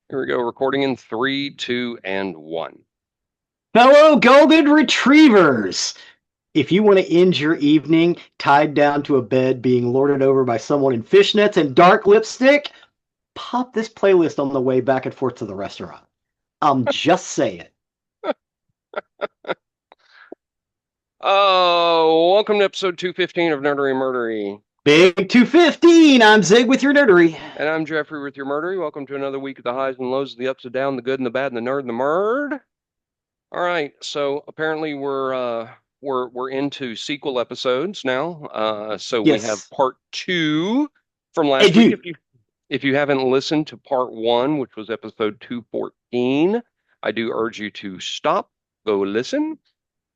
Here we go. Recording in three, two, and one. Fellow golden retrievers, if you want to end your evening tied down to a bed being lorded over by someone in fishnets and dark lipstick, pop this playlist on the way back and forth to the restaurant. I'm just saying. Oh, welcome to episode 215 of Nerdery Murdery. Big 215, I'm Zig with your nerdery. And I'm Jeffrey with your Murdery. Welcome to another week of the highs and lows, the ups and downs, the good and the bad, and the nerd and the murd. All right, so apparently we're into sequel episodes now. So we have Yes. part two from Hey, last week. dude. If you haven't listened to part one, which was episode 214, I do urge you to stop, go listen.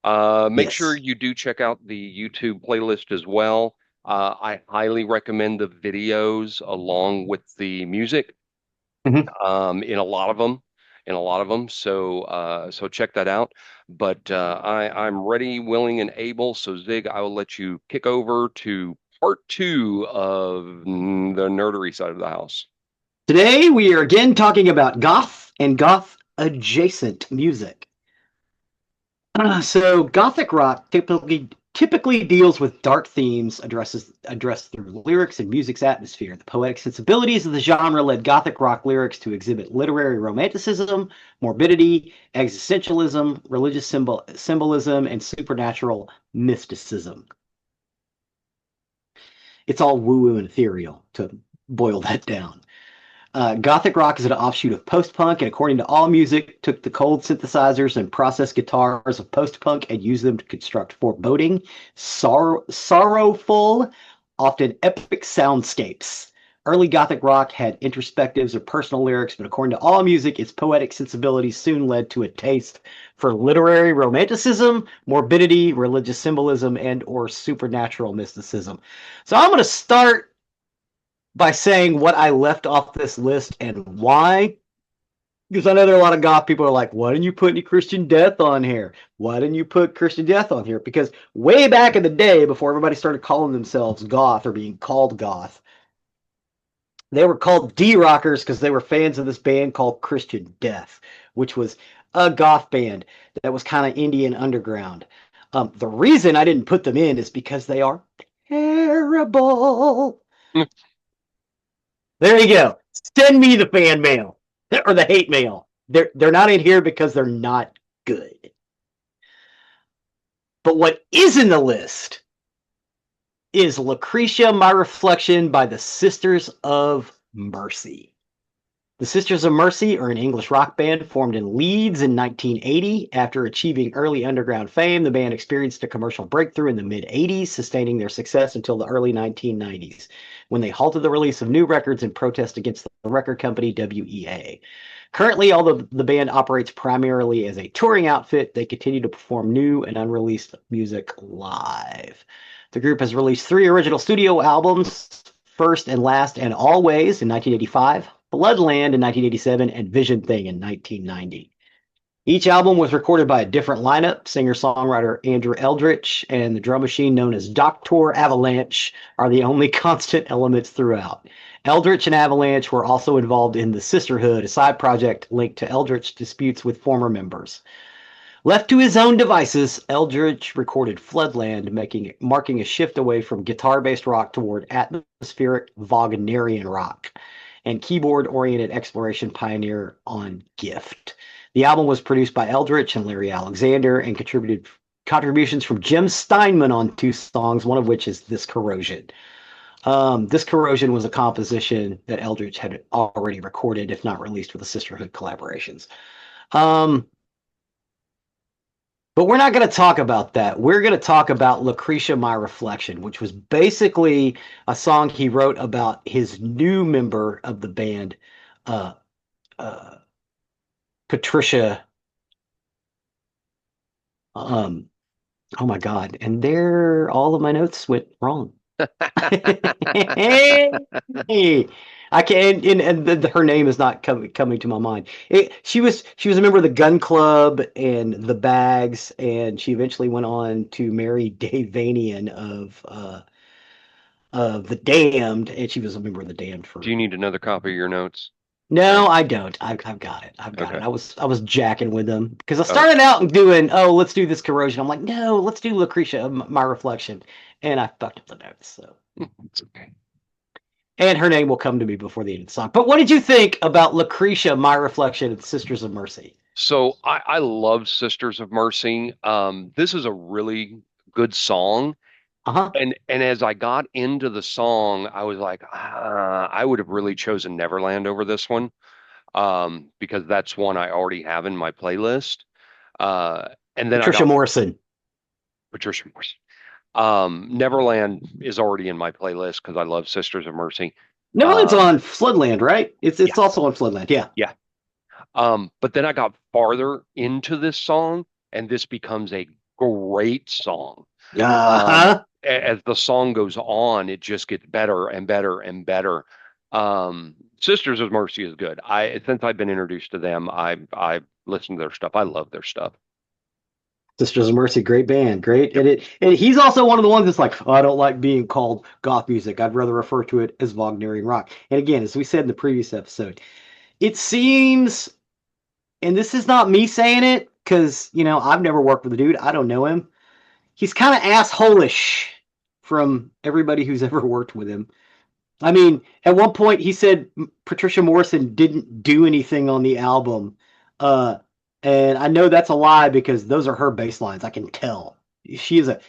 Make sure Yes. you do check out the YouTube playlist as well. I highly recommend the videos along with the music Mhm. in a lot of them, So check that out. But I'm ready, willing, and able. So Zig, I will let you kick over to part two of the nerdery side of the house. Today we are again talking about goth and goth adjacent music. So Gothic rock typically deals with dark themes addressed through lyrics and music's atmosphere. The poetic sensibilities of the genre led Gothic rock lyrics to exhibit literary romanticism, morbidity, existentialism, religious symbolism, and supernatural mysticism. It's all woo-woo and ethereal to boil that down. Gothic rock is an offshoot of post-punk, and according to AllMusic, took the cold synthesizers and processed guitars of post-punk and used them to construct foreboding, sorrowful, often epic soundscapes. Early Gothic rock had introspectives or personal lyrics, but according to AllMusic, its poetic sensibilities soon led to a taste for literary romanticism, morbidity, religious symbolism, and/or supernatural mysticism. So I'm going to start by saying what I left off this list and why. Because I know there are a lot of goth people who are like, why didn't you put any Christian death on here? Why didn't you put Christian death on here? Because way back in the day, before everybody started calling themselves goth or being called goth, they were called D-Rockers because they were fans of this band called Christian Death, which was a goth band that was kind of Indian underground. The reason I didn't put them in is because they are terrible. There you go. Send me the fan mail or the hate mail. They're not in here because they're not good. But what is in the list is Lucretia, My Reflection by the Sisters of Mercy. The Sisters of Mercy are an English rock band formed in Leeds in 1980. After achieving early underground fame, the band experienced a commercial breakthrough in the mid 80s, sustaining their success until the early 1990s, when they halted the release of new records in protest against the record company WEA. Currently, although the band operates primarily as a touring outfit, they continue to perform new and unreleased music live. The group has released three original studio albums, First and Last and Always in 1985, Bloodland in 1987, and Vision Thing in 1990. Each album was recorded by a different lineup. Singer-songwriter Andrew Eldritch and the drum machine known as Doctor Avalanche are the only constant elements throughout. Eldritch and Avalanche were also involved in The Sisterhood, a side project linked to Eldritch disputes with former members. Left to his own devices, Eldritch recorded Floodland, marking a shift away from guitar-based rock toward atmospheric Wagnerian rock and keyboard-oriented exploration pioneer on Gift. The album was produced by Eldritch and Larry Alexander and contributed contributions from Jim Steinman on two songs, one of which is This Corrosion. This Corrosion was a composition that Eldritch had already recorded, if not released, with the Sisterhood collaborations. Um, but we're not going to talk about that. We're going to talk about Lucretia, My Reflection, which was basically a song he wrote about his new member of the band, uh, uh, Patricia. Um, oh my God! And there, all of my notes went wrong. Hey, I can't, her name is not coming to my mind. She was a member of the Gun Club and the Bags, and she eventually went on to marry Dave Vanian of the Damned, and she was a member of the Damned Do for. you need another copy of your notes? No, I don't. I've got it. I've got it. Okay. I was jacking with them because I Oh, started out and doing, oh, let's do this corrosion. I'm like, no, let's do Lucretia, my reflection, and I fucked up the notes. So, it's okay. and her name will come to me before the end of the song. But what did you think about Lucretia, my reflection, and Sisters of Mercy? So I love Sisters of Mercy. This is a really good song. Uh huh. And as I got into the song, I was like, I would have really chosen Neverland over this one, because that's one I already have in my playlist. And then I Patricia got Morrison. Patricia Morris. Neverland is already in my playlist because I love Sisters of Mercy. Neverland's Um, on Floodland, right? It's yeah, it's also on Floodland. Yeah. yeah. But then I got farther into this song, and this becomes a great song. Uh huh. As the song goes on, it just gets better and better and better. Sisters of Mercy is good. Since I've been introduced to them, I listen to their stuff. I love their stuff. Sisters of Mercy, great band, great, Yep. and he's also one of the ones that's like, oh, I don't like being called goth music. I'd rather refer to it as Wagnerian rock. And again, as we said in the previous episode, it seems, and this is not me saying it because I've never worked with the dude. I don't know him. He's kind of assholish from everybody who's ever worked with him. I mean, at one point he said Patricia Morrison didn't do anything on the album. Uh, and I know that's a lie because those are her bass lines. I can tell. She's a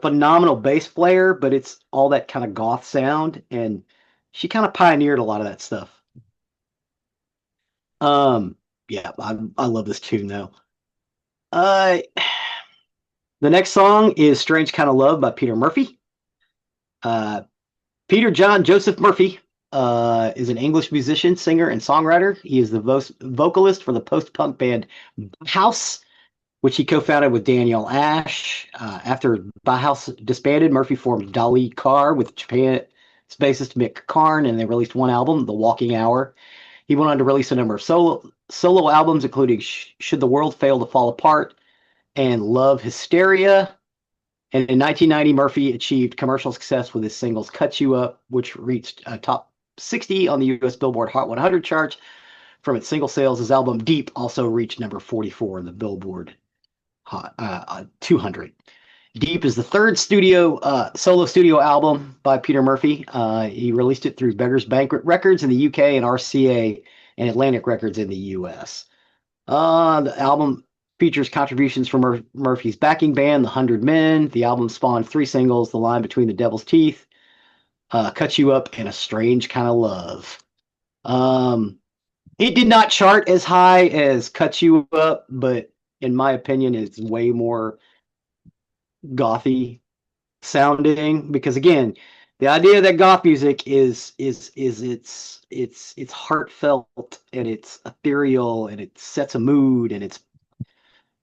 phenomenal bass player, but it's all that kind of goth sound, and she kind of pioneered a lot of that stuff. Um, yeah, I love this tune though. Uh, the next song is "Strange Kind of Love" by Peter Murphy. Uh, Peter John Joseph Murphy is an English musician, singer, and songwriter. He is the vocalist for the post-punk band House, which he co-founded with Daniel Ash. After Bauhaus disbanded, Murphy formed Dali Carr with Japan's bassist Mick Karn, and they released one album, The Walking Hour. He went on to release a number of solo albums, including Should the World Fail to Fall Apart and Love Hysteria. And in 1990, Murphy achieved commercial success with his singles Cut You Up, which reached top 60 on the US Billboard Hot 100 charts. From its single sales, his album Deep also reached number 44 in the Billboard Hot 200. Deep is the third solo studio album by Peter Murphy. He released it through Beggars Banquet Records in the UK and RCA and Atlantic Records in the US. The album features contributions from Murphy's backing band, The 100 Men. The album spawned three singles: The Line Between the Devil's Teeth, Cut You Up, and A Strange Kind of Love. Um, it did not chart as high as Cut You Up, but in my opinion, it's way more gothy sounding because again, the idea that goth music is it's heartfelt and it's ethereal and it sets a mood and it's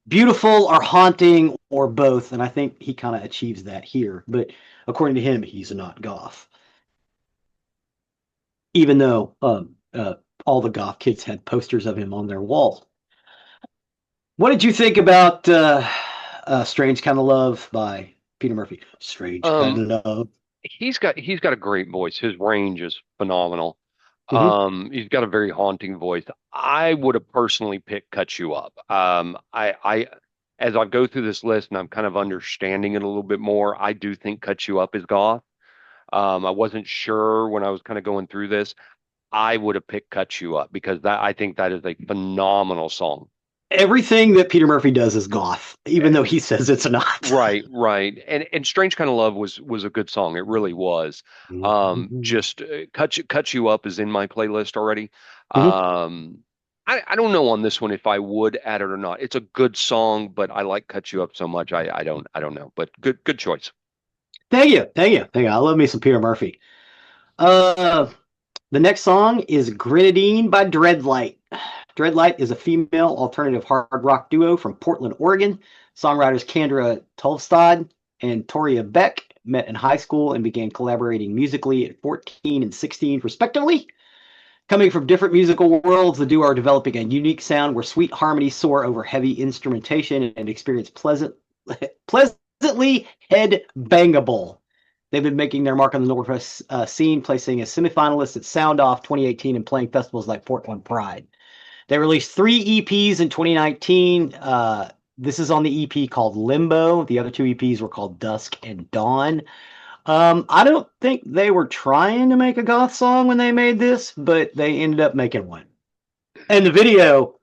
beautiful or haunting or both, and I think he kind of achieves that here. But according to him, he's not goth, even though all the goth kids had posters of him on their walls. What did you think about "Strange Kind of Love" by Peter Murphy? Strange kind Um, of love. he's got a great voice. His range is phenomenal. Mm-hmm. He's got a very haunting voice. I would have personally picked Cut You Up. As I go through this list and I'm kind of understanding it a little bit more, I do think Cut You Up is goth. I wasn't sure when I was kind of going through this. I would have picked Cut You Up because I think that is a phenomenal song. Everything that Peter Murphy does is goth, even though he says it's not. Right, right. And Strange Kind of Love was a good song. It really was. Mm-hmm. Just Cut You Up is in my playlist already. Um, I don't know on this one if I would add it or not. It's a good song, but I like Cut You Up so much. I don't know. But good choice. Thank you, thank you, thank you. I love me some Peter Murphy. Uh, the next song is "Grenadine" by Dreadlight. Dreadlight is a female alternative hard rock duo from Portland, Oregon. Songwriters Kendra Tolstad and Toria Beck met in high school and began collaborating musically at 14 and 16, respectively. Coming from different musical worlds, the duo are developing a unique sound where sweet harmonies soar over heavy instrumentation and experience pleasantly head bangable. They've been making their mark on the Northwest scene, placing as semifinalists at Sound Off 2018 and playing festivals like Portland Pride. They released 3 EPs in 2019. This is on the EP called Limbo. The other 2 EPs were called Dusk and Dawn. I don't think they were trying to make a goth song when they made this, but they ended up making one. And the video,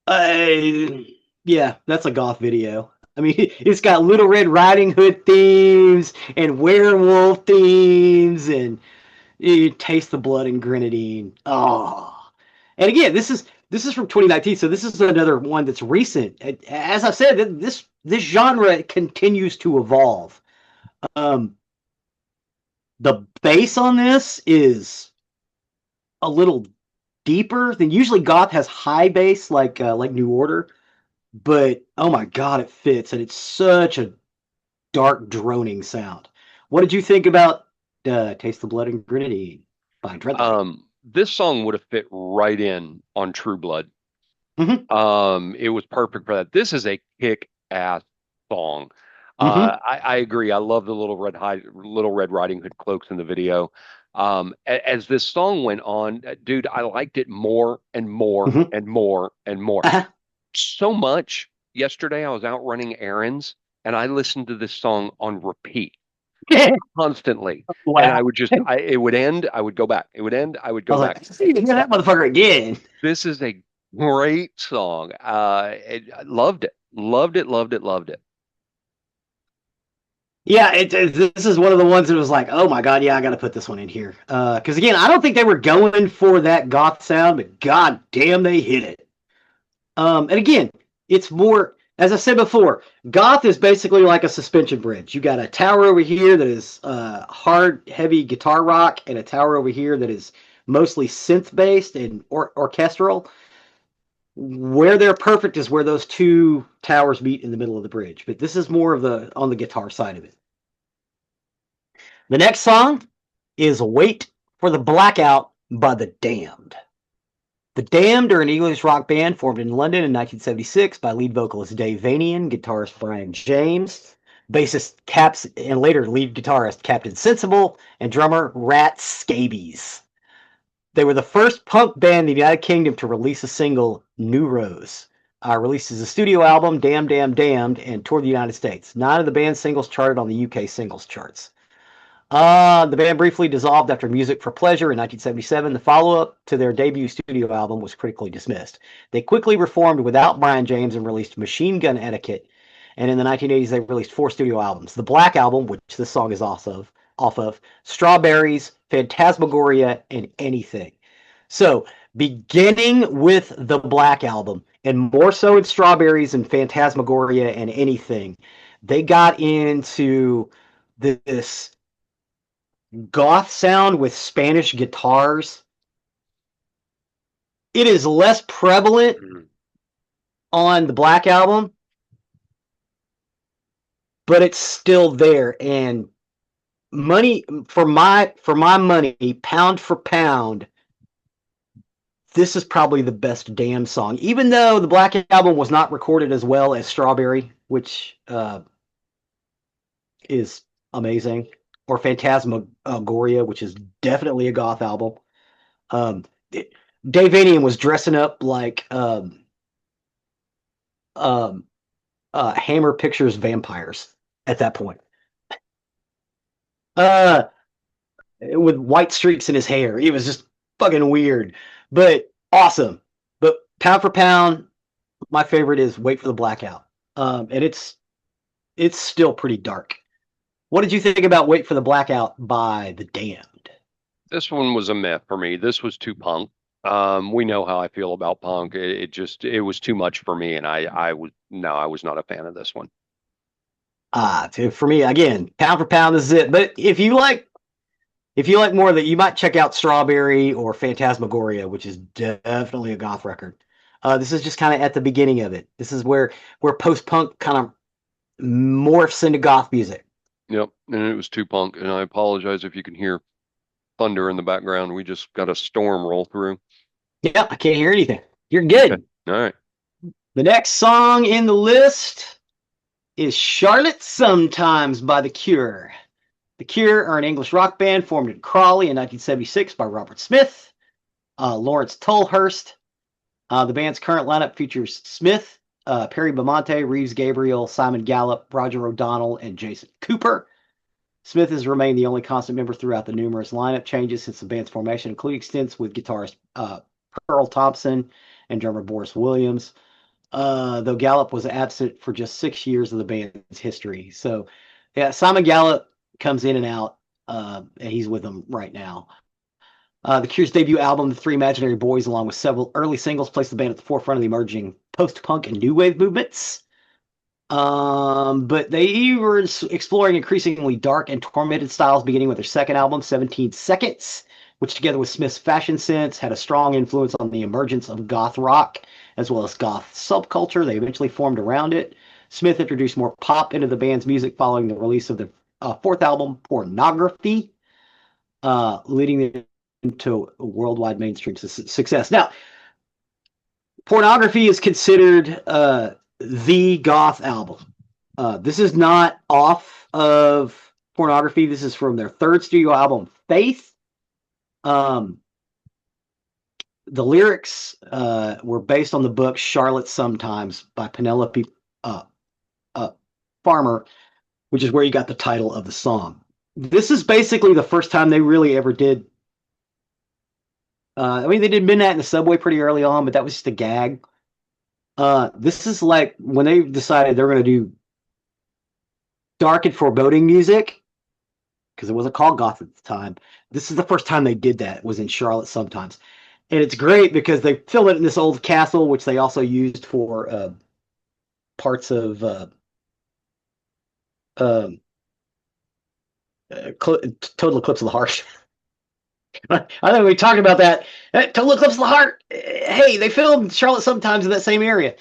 yeah, that's a goth video. I mean, it's got Little Red Riding Hood themes and werewolf themes, and you taste the blood and grenadine. Oh, and again, this is from 2019, so this is another one that's recent. As I've said, this genre continues to evolve. Um, the bass on this is a little deeper than usually. Goth has high bass like New Order, but oh my god, it fits, and it's such a dark droning sound. What did you think about Taste the Blood and Grenadine by Dreadlight? This song would have fit right in on True Blood. Mm-hmm. It was perfect for that. This is a kick-ass song. Mm-hmm. I agree. I love the Little Red Riding Hood cloaks in the video. As this song went on, dude, I liked it more and more Mm-hmm. and more and more. Uh-huh. So much. Yesterday, I was out running errands and I listened to this song on repeat constantly. And Wow. it would end, I would go back. It would end, I would I go was back. like, see, hear that motherfucker again. This is a great song. I loved it. Loved it, loved it, loved it. Yeah, this is one of the ones that was like, oh my god, yeah, I got to put this one in here. Because again, I don't think they were going for that goth sound, but god damn, they hit it. And again, it's more, as I said before, goth is basically like a suspension bridge. You got a tower over here that is hard, heavy guitar rock, and a tower over here that is mostly synth based and orchestral. Where they're perfect is where those two towers meet in the middle of the bridge. But this is more of the on the guitar side of it. The next song is Wait for the Blackout by The Damned. The Damned are an English rock band formed in London in 1976 by lead vocalist Dave Vanian, guitarist Brian James, bassist Caps, and later lead guitarist Captain Sensible, and drummer Rat Scabies. They were the first punk band in the United Kingdom to release a single, New Rose. Released as a studio album, Damn Damn Damned, and toured the United States. 9 of the band's singles charted on the UK singles charts. The band briefly dissolved after Music for Pleasure in 1977. The follow-up to their debut studio album was critically dismissed. They quickly reformed without Brian James and released Machine Gun Etiquette. And in the 1980s, they released 4 studio albums. The Black Album, which this song is off of, Strawberries, Phantasmagoria, and Anything. So, beginning with the Black Album, and more so in Strawberries and Phantasmagoria and Anything, they got into this goth sound with Spanish guitars. It is less prevalent on the Black Album, but it's still there. And money for my money, pound for pound, this is probably the best damn song. Even though the Black Album was not recorded as well as Strawberry, which is amazing, or Phantasmagoria, which is definitely a goth album. Dave Vanian was dressing up like Hammer Pictures vampires at that point. With white streaks in his hair. It was just fucking weird, but awesome. But pound for pound, my favorite is Wait for the Blackout. And it's still pretty dark. What did you think about Wait for the Blackout by The Damned? This one was a myth for me. This was too punk. We know how I feel about punk. It was too much for me, and I was not a fan of this one. For me, again, pound for pound, this is it. But if you like more of that, you might check out Strawberry or Phantasmagoria, which is definitely a goth record. This is just kind of at the beginning of it. This is where post punk kind of morphs into goth music. Yep, and it was too punk. And I apologize if you can hear thunder in the background. We just got a storm roll through. Yeah, I can't hear anything. You're good. Okay. All right. The next song in the list is Charlotte Sometimes by The Cure. The Cure are an English rock band formed in Crawley in 1976 by Robert Smith, Lawrence Tolhurst. The band's current lineup features Smith, Perry Beaumonte, Reeves Gabriel, Simon Gallup, Roger O'Donnell, and Jason Cooper. Smith has remained the only constant member throughout the numerous lineup changes since the band's formation, including stints with guitarist Pearl Thompson and drummer Boris Williams, though Gallup was absent for just 6 years of the band's history. So, yeah, Simon Gallup comes in and out, and he's with them right now. The Cure's debut album, The Three Imaginary Boys, along with several early singles, placed the band at the forefront of the emerging post-punk and new wave movements. But they were exploring increasingly dark and tormented styles, beginning with their second album, 17 Seconds, which together with Smith's fashion sense had a strong influence on the emergence of goth rock, as well as goth subculture. They eventually formed around it. Smith introduced more pop into the band's music following the release of their fourth album, Pornography, leading them to worldwide mainstream success. Now, Pornography is considered the goth album. This is not off of Pornography. This is from their third studio album, Faith. The lyrics were based on the book Charlotte Sometimes by Penelope Farmer, which is where you got the title of the song. This is basically the first time they really ever did. I mean, they did Midnight in the Subway pretty early on, but that was just a gag. This is like when they decided they're going to do dark and foreboding music, because it wasn't called goth at the time. This is the first time they did that, was in Charlotte Sometimes. And it's great because they film it in this old castle, which they also used for parts of Total Eclipse of the Heart. I think we talked about that. Total Eclipse of the Heart. Hey, they filmed Charlotte Sometimes in that same area.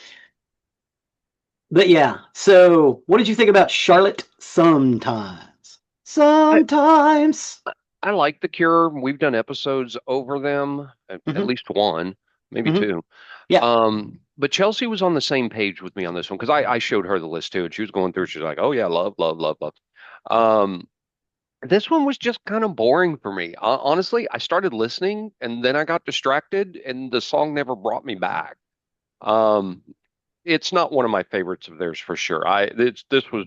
But yeah, so what did you think about Charlotte Sometimes? Sometimes. I like The Cure. We've done episodes over them, at least one, maybe two. Yeah. But Chelsea was on the same page with me on this one because I showed her the list too, and she was going through. She's like, "Oh yeah, love, love, love, love." This one was just kind of boring for me. Honestly, I started listening and then I got distracted, and the song never brought me back. Um, it's not one of my favorites of theirs for sure. This was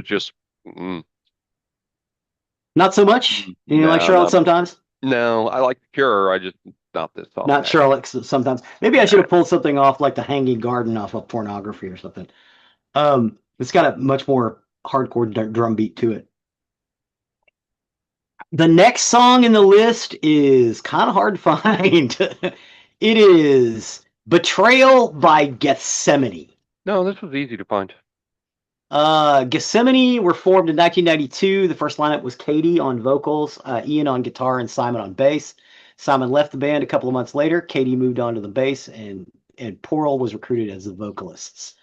just Not so much. You know, like no, Charlotte Sometimes. no. I like The Cure. I just not this song. Not Charlotte Sometimes. Maybe I should have pulled something off like the Hanging Garden off of Pornography or something. It's got a much more hardcore drum beat to it. The next song in the list is kind of hard to find. It is Betrayal by Gethsemane. No, this was easy to find. Gethsemane were formed in 1992. The first lineup was Katie on vocals, Ian on guitar, and Simon on bass. Simon left the band a couple of months later. Katie moved on to the bass, and Pearl was recruited as the vocalists.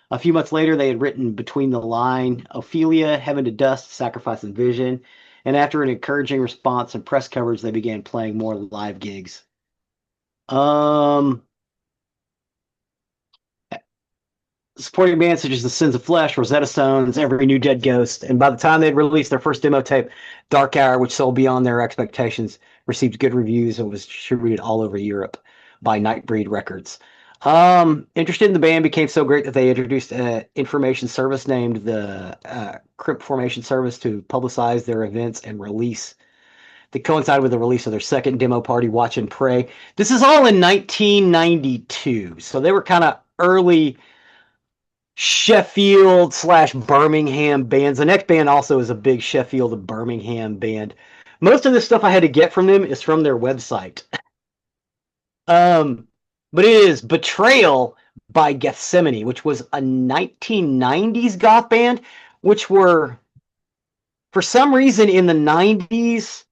A few months later, they had written Between the Line, Ophelia, Heaven to Dust, Sacrifice and Vision. And after an encouraging response and press coverage, they began playing more live gigs. Supporting bands such as The Sins of Flesh, Rosetta Stones, Every New Dead Ghost, and by the time they'd released their first demo tape, Dark Hour, which sold beyond their expectations, received good reviews and was distributed all over Europe by Nightbreed Records. Interested in the band became so great that they introduced an information service named the Crimp Formation Service to publicize their events and release. That coincided with the release of their second demo, Party Watch and Pray. This is all in 1992, so they were kind of early Sheffield / Birmingham bands. The next band also is a big Sheffield and Birmingham band. Most of the stuff I had to get from them is from their website. But it is Betrayal by Gethsemane, which was a 1990s goth band, which were, for some reason in the 90s,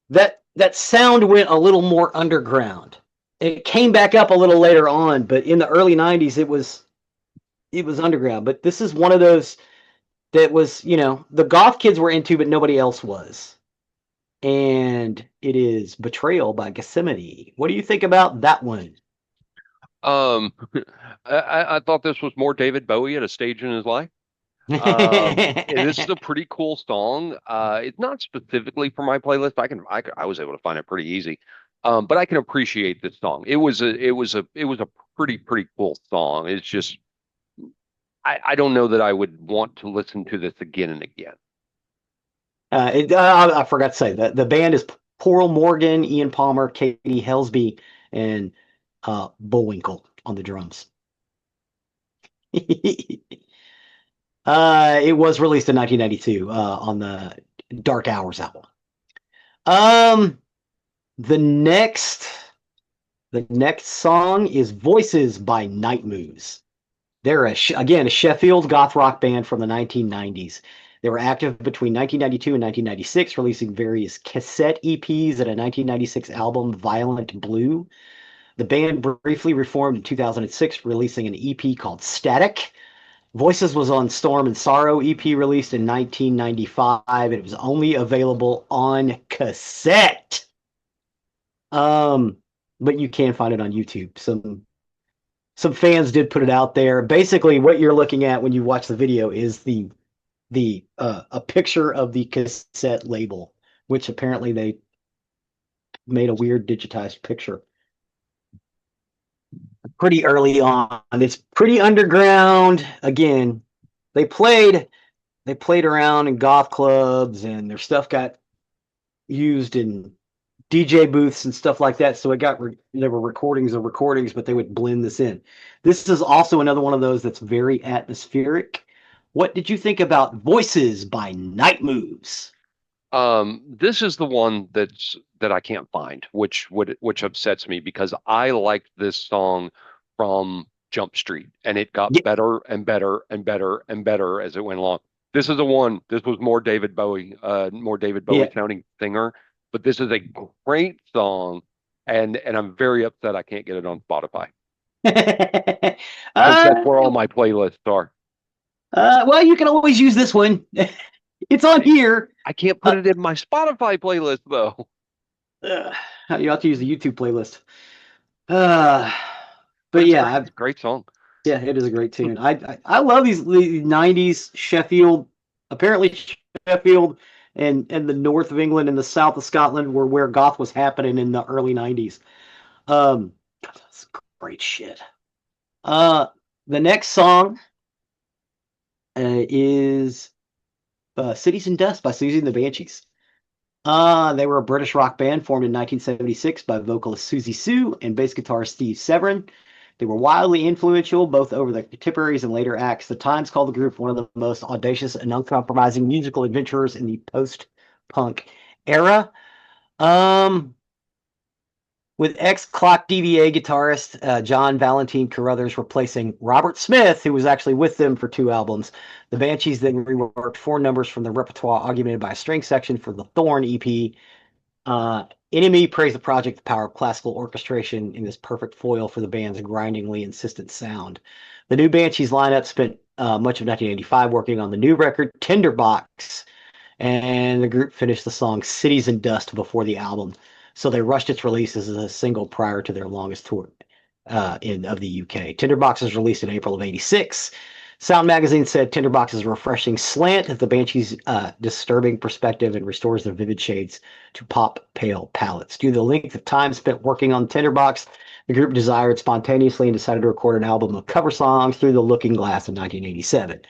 that sound went a little more underground. It came back up a little later on, but in the early 90s, it was underground. But this is one of those that was, you know, the goth kids were into, but nobody else was. And it is Betrayal by Gethsemane. What do you think about that one? I thought this was more David Bowie at a stage in his life. And this is a pretty cool song. It's not specifically for my playlist. I was able to find it pretty easy. But I can appreciate this song. It was a pretty cool song. It's just I don't know that I would want to listen to this again and again. I forgot to say that the band is Pearl Morgan, Ian Palmer, Katie Helsby, and Bullwinkle on the drums. It was released in 1992 on the Dark Hours album. Um, the next the next song is Voices by Night Moves. They're again a Sheffield goth rock band from the 1990s. They were active between 1992 and 1996, releasing various cassette EPs and a 1996 album, Violent Blue. The band briefly reformed in 2006, releasing an EP called Static. Voices was on Storm and Sorrow EP released in 1995, and it was only available on cassette. Um, but you can find it on YouTube. Some fans did put it out there. Basically, what you're looking at when you watch the video is the a picture of the cassette label, which apparently they made a weird digitized picture pretty early on. It's pretty underground. Again, they played they played around in goth clubs, and their stuff got used in DJ booths and stuff like that. So there were recordings of recordings, but they would blend this in. This is also another one of those that's very atmospheric. What did you think about Voices by Night Moves? This is the one that I can't find, which upsets me because I liked this song from Jump Street, and it got Yeah. better and better and better and better as it went along. This is the one. This was more David Bowie Yeah. sounding singer, but this is a great song, and I'm very upset I can't get it on Spotify because that's uh, where all my playlists are. well, you can always use this one. It's on here. I can't put Uh, it in my Spotify playlist though. uh, you have to use the YouTube playlist. Uh, But but it's yeah, great. It's a great song. yeah, it is a great tune. I love these 90s Sheffield. Apparently Sheffield and the north of England and the south of Scotland were where goth was happening in the early 90s. That's great shit. Uh, the next song is Cities and Dust by Susie and the Banshees. They were a British rock band formed in 1976 by vocalist Susie Sue and bass guitarist Steve Severin. They were wildly influential both over the contemporaries and later acts. The Times called the group one of the most audacious and uncompromising musical adventurers in the post-punk era. Um, with ex-Clock DVA guitarist John Valentine Carruthers replacing Robert Smith, who was actually with them for 2 albums. The Banshees then reworked 4 numbers from the repertoire, augmented by a string section for the Thorn EP. Enemy praised the project, the power of classical orchestration in this perfect foil for the band's grindingly insistent sound. The new Banshees lineup spent much of 1985 working on the new record, Tinderbox, and the group finished the song Cities and Dust before the album. So they rushed its release as a single prior to their longest tour of the UK. Tinderbox was released in April of '86. Sound Magazine said Tinderbox's refreshing slant at the Banshees' disturbing perspective and restores their vivid shades to pop pale palettes. Due to the length of time spent working on Tinderbox, the group desired spontaneously and decided to record an album of cover songs, Through the Looking Glass, in 1987.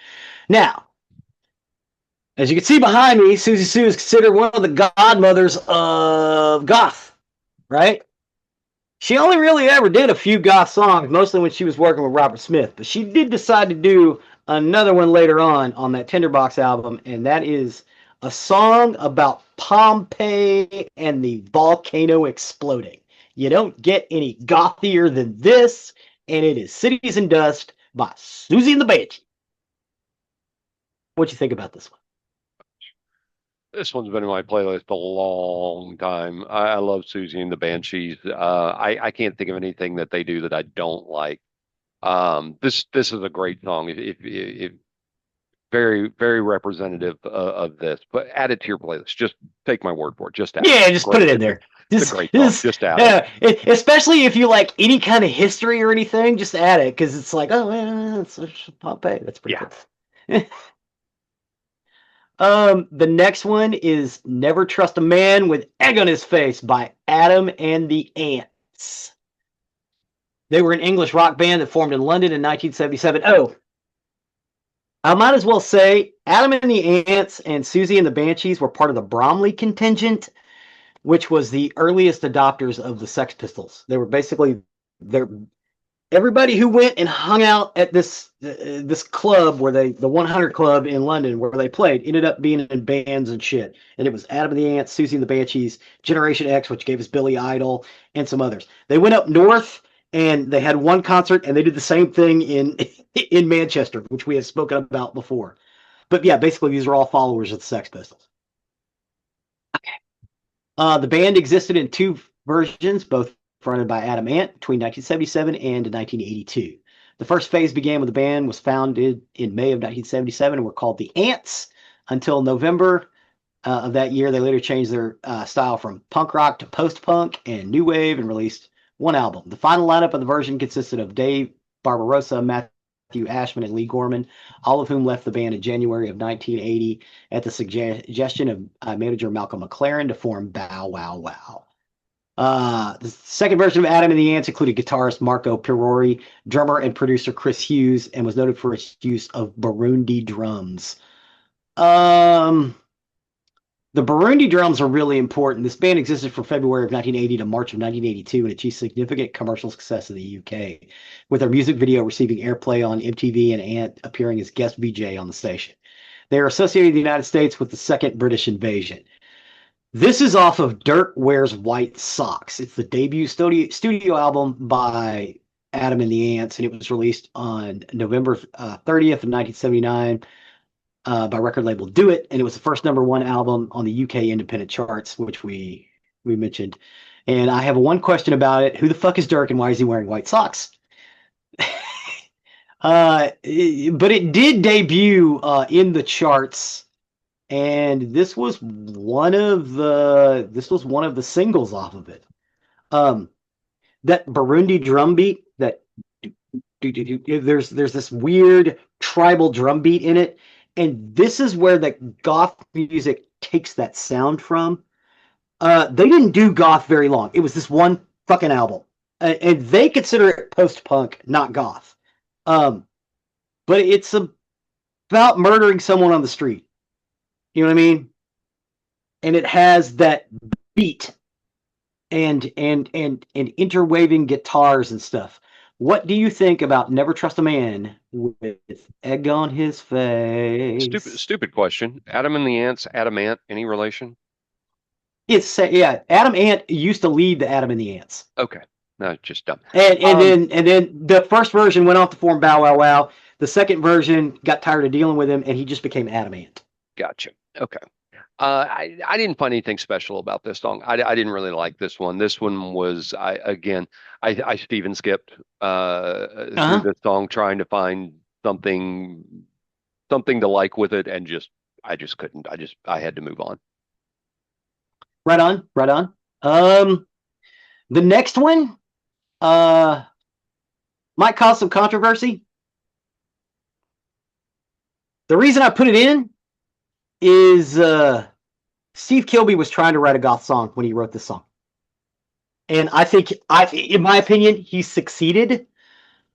Now, as you can see behind me, Susie Sue is considered one of the godmothers of goth, right? She only really ever did a few goth songs, mostly when she was working with Robert Smith, but she did decide to do another one later on that Tinderbox album, and that is a song about Pompeii and the volcano exploding. You don't get any gothier than this, and it is Cities and Dust by Susie and the Banshee. What you think about this one? This one's been in my playlist a long time. I love Susie and the Banshees. I can't think of anything that they do that I don't like. This is a great song. If very representative of this. But add it to your playlist. Just take my word for it. Just add it. Yeah, just put Great. it in there. It's a great song. Just add it. Especially if you like any kind of history or anything, just add it because it's like, oh, yeah, it's Pompeii. That's pretty Yeah. cool. The next one is Never Trust a Man with Egg on His Face by Adam and the Ants. They were an English rock band that formed in London in 1977. Oh, I might as well say Adam and the Ants and Susie and the Banshees were part of the Bromley contingent, which was the earliest adopters of the Sex Pistols. They were basically their everybody who went and hung out at this club where the 100 Club in London where they played ended up being in bands and shit. And it was Adam and the Ants, Susie and the Banshees, Generation X, which gave us Billy Idol, and some others. They went up north and they had one concert and they did the same thing in in Manchester, which we have spoken about before. But yeah, basically these are all followers of the Sex Pistols. The band existed in two versions, both fronted by Adam Ant between 1977 and 1982. The first phase began when the band was founded in May of 1977 and were called the Ants until November of that year. They later changed their style from punk rock to post-punk and new wave and released one album. The final lineup of the version consisted of Dave Barbarossa, Matthew Ashman, and Lee Gorman, all of whom left the band in January of 1980 at the suggestion of manager Malcolm McLaren to form Bow Wow Wow. The second version of Adam and the Ants included guitarist Marco Pirori, drummer and producer Chris Hughes, and was noted for its use of Burundi drums. The Burundi drums are really important. This band existed from February of 1980 to March of 1982 and achieved significant commercial success in the UK, with their music video receiving airplay on MTV and Ant appearing as guest VJ on the station. They are associated in the United States with the Second British Invasion. This is off of Dirt Wears White Socks. It's the debut studio album by Adam and the Ants, and it was released on November 30th of 1979 by record label Do It, and it was the first #1 album on the UK independent charts, which we mentioned. And I have one question about it: who the fuck is Dirk, and why is he wearing white socks? But it did debut in the charts, and this was one of the singles off of it. That Burundi drum beat, there's this weird tribal drum beat in it, and this is where the goth music takes that sound from. They didn't do goth very long. It was this one fucking album, and they consider it post-punk, not goth. But it's about murdering someone on the street. You know what I mean? And it has that beat and interweaving guitars and stuff. What do you think about Never Trust a Man with Egg on His Stupid, Face? stupid question. Adam and the Ants, Adamant, any relation? Yeah, Adam Ant used to lead the Adam and the Ants. Okay. No, just dumb. And then the first version went off to form Bow Wow Wow. The second version got tired of dealing with him and he just became Adam Ant. Gotcha. Okay. I didn't find anything special about this song. I didn't really like this one. This one was I Steven skipped through Uh-huh. this song trying to find something to like with it, and I just couldn't. I had to move on. Right on, right on. The next one uh might cause some controversy. The reason I put it in is Steve Kilbey was trying to write a goth song when he wrote this song. And I think in my opinion, he succeeded.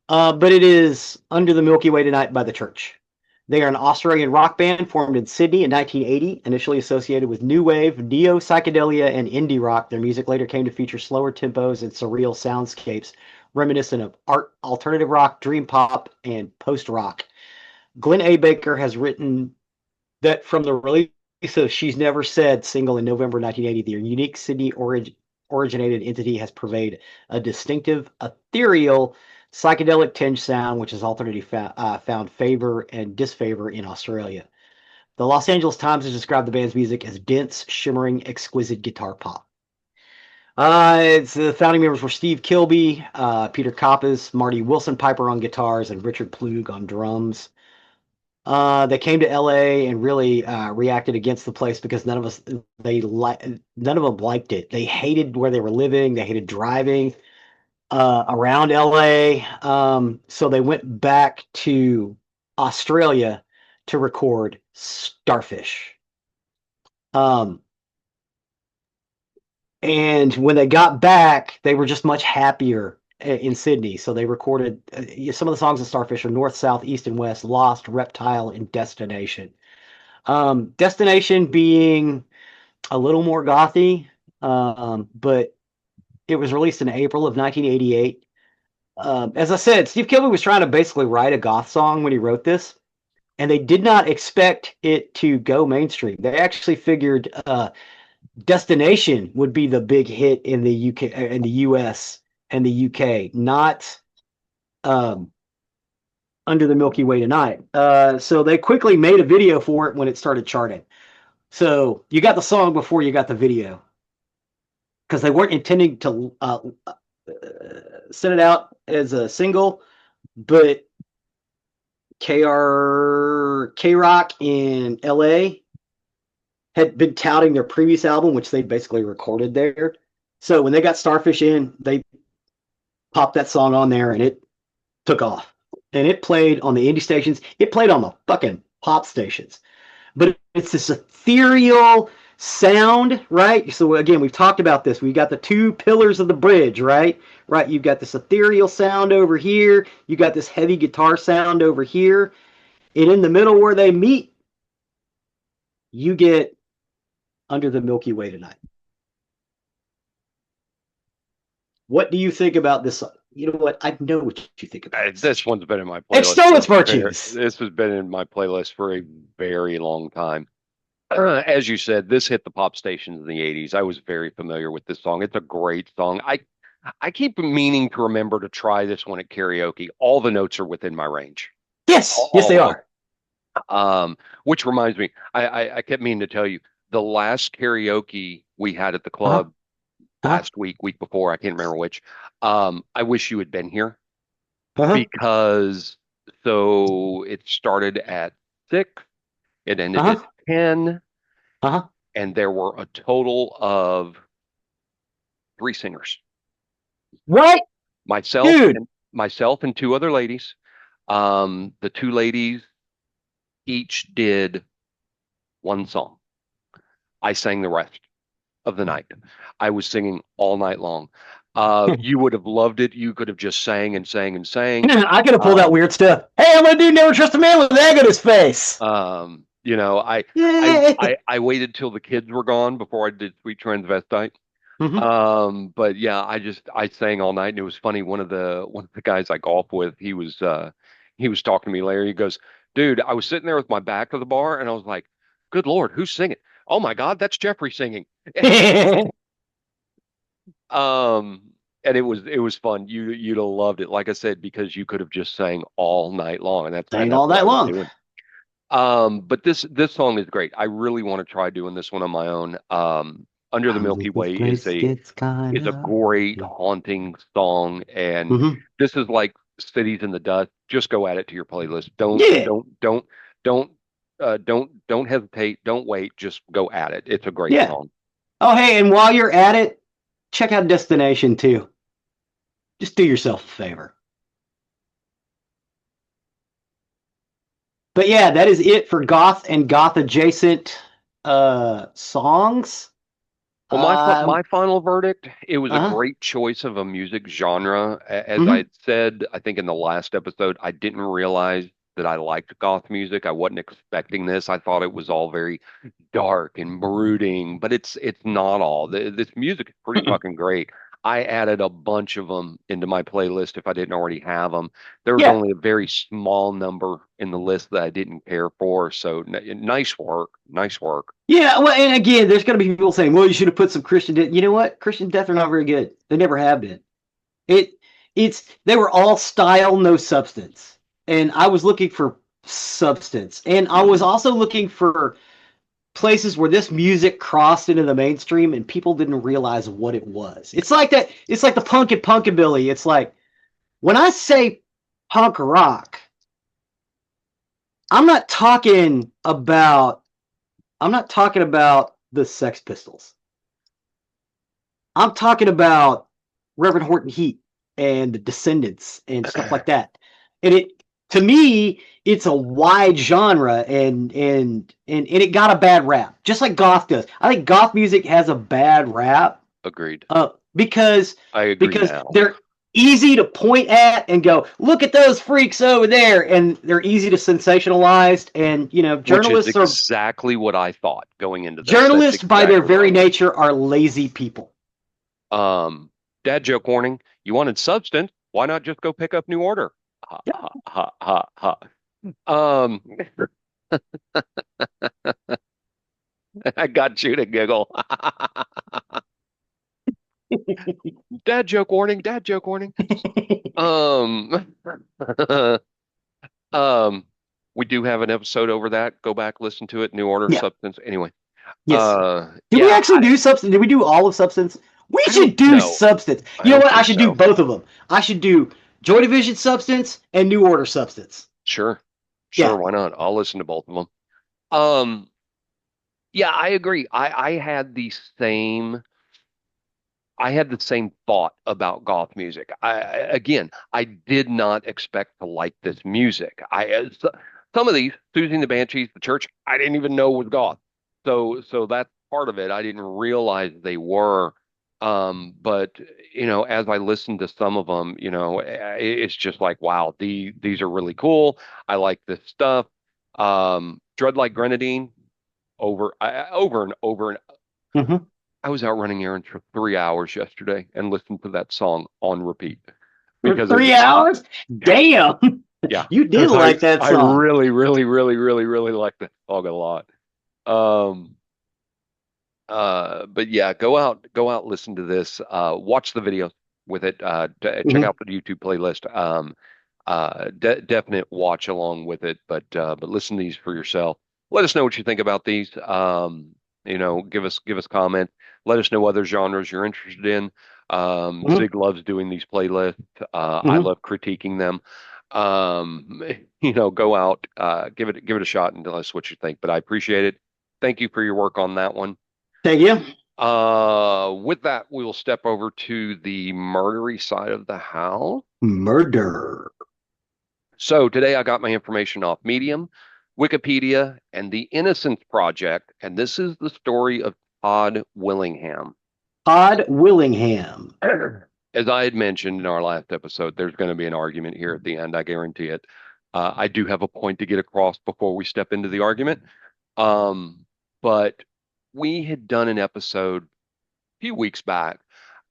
But it is Under the Milky Way Tonight by The Church. They are an Australian rock band formed in Sydney in 1980, initially associated with new wave, neo psychedelia, and indie rock. Their music later came to feature slower tempos and surreal soundscapes, reminiscent of art, alternative rock, dream pop, and post rock. Glenn A. Baker has written that from the release of She's Never Said single in November 1980, the unique Sydney originated entity has purveyed a distinctive, ethereal, psychedelic tinge sound, which has alternately found favor and disfavor in Australia. The Los Angeles Times has described the band's music as dense, shimmering, exquisite guitar pop. The founding members were Steve Kilbey, Peter Koppas, Marty Wilson Piper on guitars, and Richard Plug on drums. They came to LA and really reacted against the place because none of them liked it. They hated where they were living. They hated driving around LA. So they went back to Australia to record Starfish. Um, and when they got back, they were just much happier in Sydney. So they recorded some of the songs of Starfish are North, South, East, and West, Lost, Reptile, and Destination. Destination being a little more gothy, but it was released in April of 1988. As I said, Steve Kilbey was trying to basically write a goth song when he wrote this, and they did not expect it to go mainstream. They actually figured Destination would be the big hit in the UK, in the US and the UK, not um, Under the Milky Way Tonight. So they quickly made a video for it when it started charting. So you got the song before you got the video because they weren't intending to send it out as a single, but K Rock in LA had been touting their previous album, which they basically recorded there. So when they got Starfish in, they popped that song on there and it took off. And it played on the indie stations. It played on the fucking pop stations. But it's this ethereal sound, right? So again, we've talked about this. We've got the two pillars of the bridge, right? Right. You've got this ethereal sound over here. You got this heavy guitar sound over here. And in the middle where they meet, you get Under the Milky Way Tonight. What do you think about this? You know what? I know what you think about this. This one's been in my It's playlist. stolen virtues. This has been in my playlist for a very long time. As you said, this hit the pop stations in the 80s. I was very familiar with this song. It's a great song. I keep meaning to remember to try this one at karaoke. All the notes are within my range. Yes, yes, they are. Which reminds me, I kept meaning to tell you, the last karaoke we had at the club last week before, I can't remember which. I wish you had been here because so it started at 6, it ended at 10, and there were a total of 3 singers. What? Myself Dude. and myself and 2 other ladies. The 2 ladies each did 1 song. I sang the rest of the night. I was singing all night long. You would have loved it. You could have just sang and sang and sang. I could have pulled out weird stuff. Hey, I'm gonna do Never Trust a Man with egg in his face. You know, I waited till the kids were gone before I did Sweet Transvestite. But yeah, I sang all night, and it was funny. One of the guys I golf with, he was talking to me later. He goes, "Dude, I was sitting there with my back to the bar, and I was like, good Lord, who's singing? Oh my God, that's Jeffrey singing." And it was fun. You'd have loved it, like I said, because you could have just sang all night long, and that's all night long. Doing. But this song is great. I really want to try doing this one on my own. Under the Milky Way is a great haunting song, and this is like Cities in the Dust. Just go add it to your playlist. Don't hesitate. Don't wait. Just go at it. It's a great song. Oh, hey, and while you're at it, check out Destination too. Just do yourself a favor. But yeah, that is it for goth and goth adjacent songs. Well, my final verdict, it was a great choice of a music genre. As I said, I think in the last episode, I didn't realize that I liked goth music. I wasn't expecting this. I thought it was all very dark and brooding, but it's not all. This music is pretty fucking great. I added a bunch of them into my playlist if I didn't already have them. There was only a very small number in the list that I didn't care for. So nice work. Nice work. Yeah, well, and again, there's going to be people saying, well, you should have put some Christian death. You know what? Christian death are not very good. They never have been. They were all style, no substance. And I was looking for substance. And I was also looking for places where this music crossed into the mainstream and people didn't realize what it was. It's like that. It's like the punk and punkabilly. It's like when I say punk rock, I'm not talking about the Sex Pistols. I'm talking about Reverend Horton Heat and the Descendants and stuff like that. And to me, it's a wide genre, and it got a bad rap, just like goth does. I think goth music has a bad rap, Agreed. because I agree now. they're easy to point at and go, look at those freaks over there, and they're easy to sensationalize. And Which is exactly what I thought going into this. That's journalists by their exactly what I very was. nature are lazy people. Um, Dad joke warning. You wanted substance. Why not just go pick up New Order? Ha Yeah. ha ha ha ha. Um, I got you to giggle. Dad joke warning. Dad joke warning. Um, um, we do have an episode over that. Go back, listen to it. New Order, Yeah. substance. Anyway, Yes. Did we yeah, actually do Substance? Did we do all of Substance? We I don't should do know. Substance. I You know don't what? I think should do so. both of them. I should do Joy Division Substance and New Order Substance. Sure, sure. Yeah. Why not? I'll listen to both of them. Um, yeah, I agree. I had the same thought about goth music. Again, I did not expect to like this music. Some of these, Susie and the Banshees, the Church, I didn't even know was goth. So that's part of it. I didn't realize they were. But as I listened to some of them, it's just like, wow, these are really cool. I like this stuff. Dread like Grenadine, over and over and Mm-hmm. I was out running errands for 3 hours yesterday and listened to that song on repeat For because 3 hours? Damn. yeah, You did because like that I song. really, really, really, really, really like that song a lot. Um, but yeah, go out, listen to this. Watch the videos with it. Check Mm-hmm. out the YouTube playlist. Definite watch along with it, but listen to these for yourself. Let us know what you think about these. Give us comment. Let us know other genres you're interested in. Mm-hmm. Zig loves doing these playlists. I Mm-hmm. love critiquing them. Um, go out, give it a shot and tell us what you think. But I appreciate it. Thank you for your work on that one. Thank you. With that, we will step over to the murdery side of the house. Murder. So today I got my information off Medium, Wikipedia, and the Innocence Project, and this is the story of Todd Willingham. Todd Willingham. As I had mentioned in our last episode, there's going to be an argument here at the end. I guarantee it. I do have a point to get across before we step into the argument. Um, but we had done an episode a few weeks back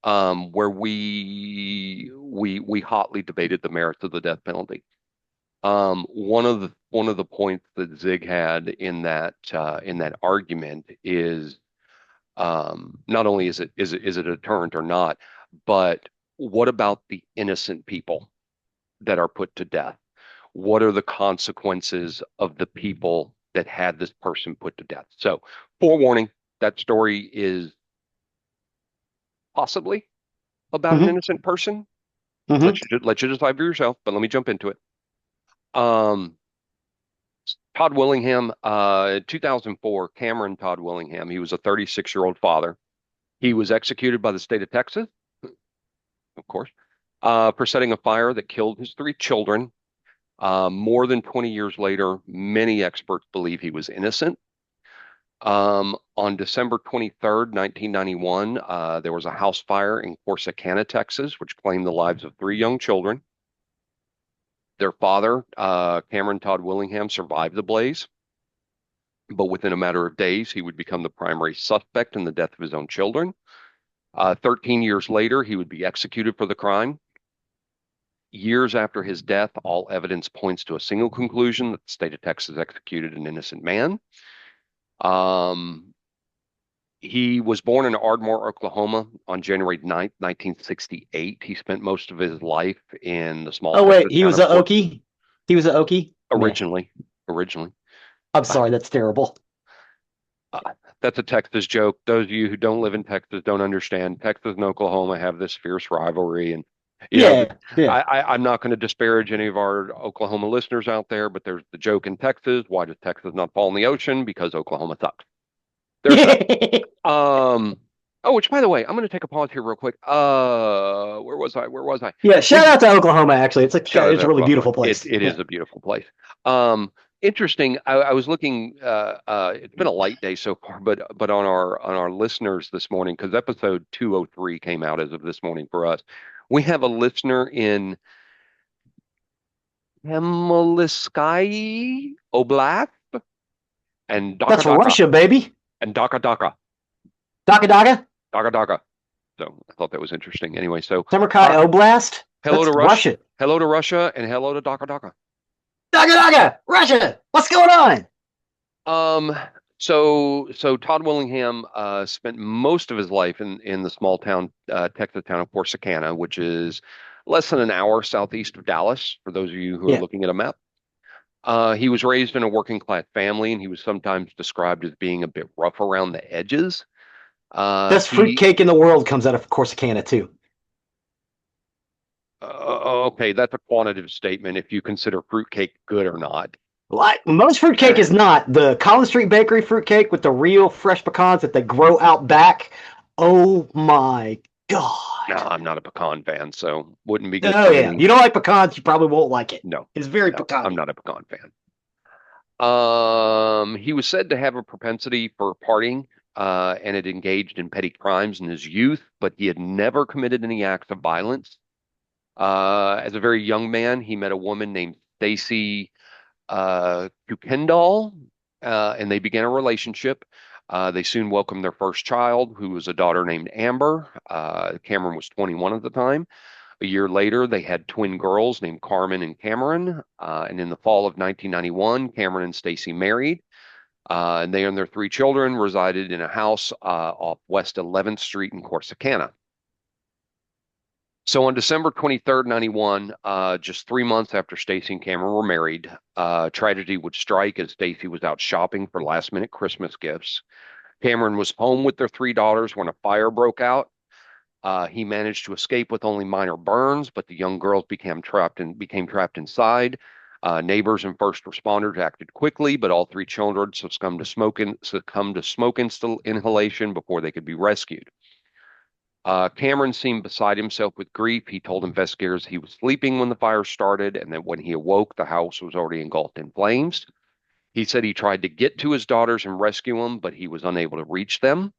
where we hotly debated the merits of the death penalty. One of the points that Zig had in that argument is not only is it a deterrent or not, but what about the innocent people that are put to death? What are the consequences of the people that had this person put to death? So, forewarning, that story is possibly about an Mm-hmm. innocent person. Mm-hmm. Let you decide for yourself, but let me jump into it. Um, Todd Willingham, 2004, Cameron Todd Willingham. He was a 36-year-old father. He was executed by the state of Texas, of course, for setting a fire that killed his three children. More than 20 years later, many experts believe he was innocent. On December 23rd, 1991, there was a house fire in Corsicana, Texas, which claimed the lives of three young children. Their father, Cameron Todd Willingham, survived the blaze, but within a matter of days, he would become the primary suspect in the death of his own children. 13 years later, he would be executed for the crime. Years after his death, all evidence points to a single conclusion that the state of Texas executed an innocent man. Um, he was born in Ardmore, Oklahoma on January 9th, 1968. He spent most of his life in the small Oh wait, Texas he town was of a Fort Okie. He was a Okie. Man, originally. Originally. I'm Uh, sorry. That's terrible. that's a Texas joke. Those of you who don't live in Texas don't understand. Texas and Oklahoma have this fierce rivalry, and you know, Yeah. Yeah. I'm not going to disparage any of our Oklahoma listeners out there, but there's the joke in Texas. Why does Texas not fall in the ocean? Because Oklahoma sucks. There's that. Um, Oh, which by the way, I'm going to take a pause here real quick. Where was I? Where was I? Yeah, shout We out to Oklahoma. Actually, it's Shout out it's to a really Oklahoma. beautiful It place. it Yeah, is a beautiful place. Um, Interesting. I was looking. It's been a light day so far, but on our listeners this morning, because episode 203 came out as of this morning for us. We have a listener in Hemeliskyi Oblast and Daka that's Daka Russia, baby. and Daka Daka Daka Daka, Daka Daka. So I thought that was interesting. Anyway, so Samarkand uh, Oblast. hello That's to Russia, Russia. hello to Russia, and hello to Daka Daka. Daka Daka, Russia. What's going on? Um, so Todd Willingham spent most of his life in the small town Texas town of Corsicana, which is less than an hour southeast of Dallas, for those of you who are Yeah, looking at a map. He was raised in a working class family, and he was sometimes described as being a bit rough around the edges. best He fruitcake in the world comes out of Corsicana too. Okay, that's a quantitative statement if you consider fruitcake good or not. Like most fruitcake is not the Collins Street Bakery fruitcake with the real fresh pecans that they grow out back. Oh my No, god! I'm not a pecan fan, so wouldn't be good Oh for yeah, me. you don't like pecans, you probably won't like it. No, It's very no, I'm pecany. not a pecan fan. He was said to have a propensity for partying, and had engaged in petty crimes in his youth, but he had never committed any acts of violence. As a very young man, he met a woman named Stacy Kuykendall, and they began a relationship. They soon welcomed their first child, who was a daughter named Amber. Cameron was 21 at the time. A year later, they had twin girls named Carmen and Cameron. And in the fall of 1991, Cameron and Stacy married. And they and their three children resided in a house off West 11th Street in Corsicana. So on December 23rd, 91, just 3 months after Stacy and Cameron were married, tragedy would strike as Stacy was out shopping for last minute Christmas gifts. Cameron was home with their three daughters when a fire broke out. He managed to escape with only minor burns, but the young girls became trapped inside. Neighbors and first responders acted quickly, but all three children succumbed to smoke inhalation before they could be rescued. Cameron seemed beside himself with grief. He told investigators he was sleeping when the fire started, and that when he awoke, the house was already engulfed in flames. He said he tried to get to his daughters and rescue them, but he was unable to reach them.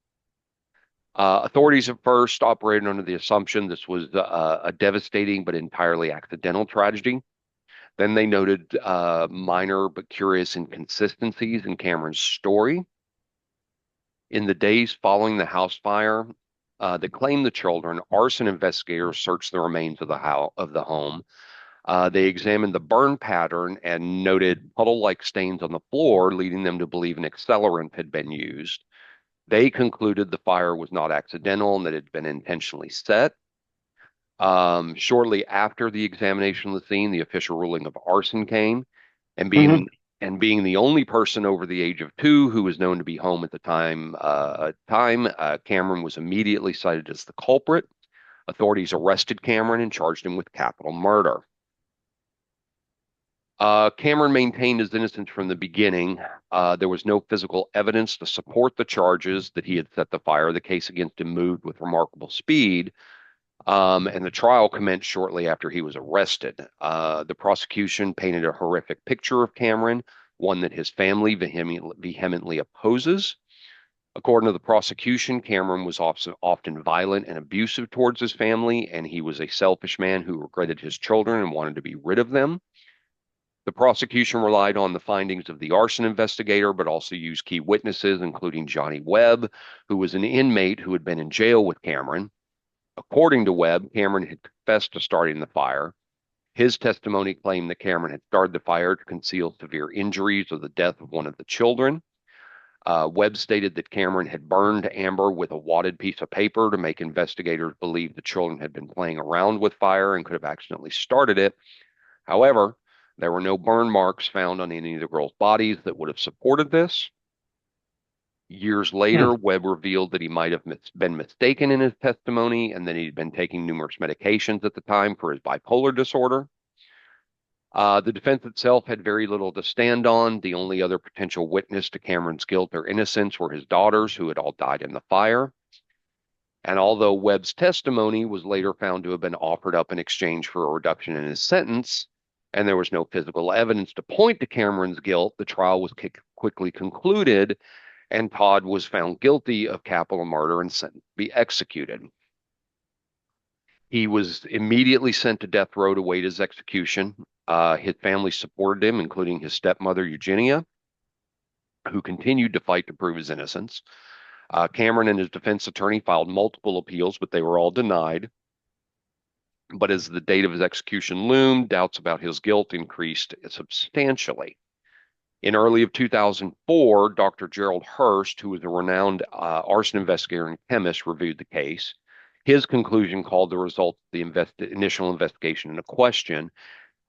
Authorities at first operated under the assumption this was a devastating but entirely accidental tragedy. Then they noted minor but curious inconsistencies in Cameron's story. In the days following the house fire that claimed the children, arson investigators searched the remains of the home. They examined the burn pattern and noted puddle-like stains on the floor, leading them to believe an accelerant had been used. They concluded the fire was not accidental and that it had been intentionally set. Shortly after the examination of the scene, the official ruling of arson came, and Mm-hmm. being the only person over the age of two who was known to be home at the time, Cameron was immediately cited as the culprit. Authorities arrested Cameron and charged him with capital murder. Cameron maintained his innocence from the beginning. There was no physical evidence to support the charges that he had set the fire. The case against him moved with remarkable speed, and the trial commenced shortly after he was arrested. The prosecution painted a horrific picture of Cameron, one that his family vehemently opposes. According to the prosecution, Cameron was often violent and abusive towards his family, and he was a selfish man who regretted his children and wanted to be rid of them. The prosecution relied on the findings of the arson investigator, but also used key witnesses, including Johnny Webb, who was an inmate who had been in jail with Cameron. According to Webb, Cameron had confessed to starting the fire. His testimony claimed that Cameron had started the fire to conceal severe injuries or the death of one of the children. Webb stated that Cameron had burned Amber with a wadded piece of paper to make investigators believe the children had been playing around with fire and could have accidentally started it. However, there were no burn marks found on any of the girls' bodies that would have supported this. Years Hmm. later, Webb revealed that he might have been mistaken in his testimony and that he'd been taking numerous medications at the time for his bipolar disorder. The defense itself had very little to stand on. The only other potential witness to Cameron's guilt or innocence were his daughters, who had all died in the fire. And although Webb's testimony was later found to have been offered up in exchange for a reduction in his sentence, and there was no physical evidence to point to Cameron's guilt, the trial was quickly concluded, and Todd was found guilty of capital murder and sentenced to be executed. He was immediately sent to death row to wait his execution. His family supported him, including his stepmother, Eugenia, who continued to fight to prove his innocence. Cameron and his defense attorney filed multiple appeals, but they were all denied. But as the date of his execution loomed, doubts about his guilt increased substantially. In early of 2004, Dr. Gerald Hurst, who was a renowned arson investigator and chemist, reviewed the case. His conclusion called the results of the initial investigation into question.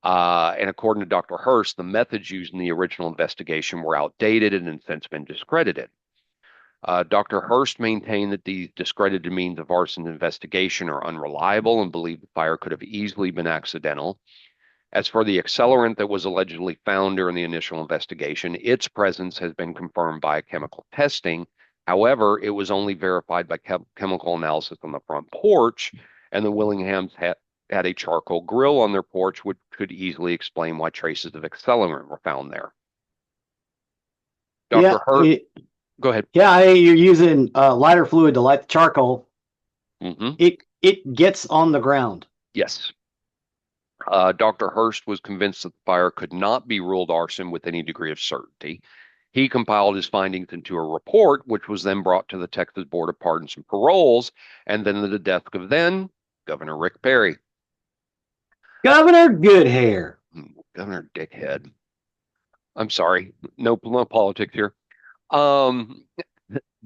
And according to Dr. Hurst, the methods used in the original investigation were outdated and have since been discredited. Dr. Hurst maintained that these discredited means of arson investigation are unreliable and believed the fire could have easily been accidental. As for the accelerant that was allegedly found during the initial investigation, its presence has been confirmed by chemical testing. However, it was only verified by chemical analysis on the front porch, and the Willinghams had a charcoal grill on their porch, which could easily explain why traces of accelerant were found there. Yeah, Dr. Hurt, go ahead. yeah. You're using lighter fluid to light the charcoal. Mm-hmm. It gets on the ground. Yes. Dr. Hurst was convinced that the fire could not be ruled arson with any degree of certainty. He compiled his findings into a report, which was then brought to the Texas Board of Pardons and Paroles, and then to the desk of then Governor Rick Perry. Governor Goodhair. Governor Dickhead. I'm sorry, no politics here.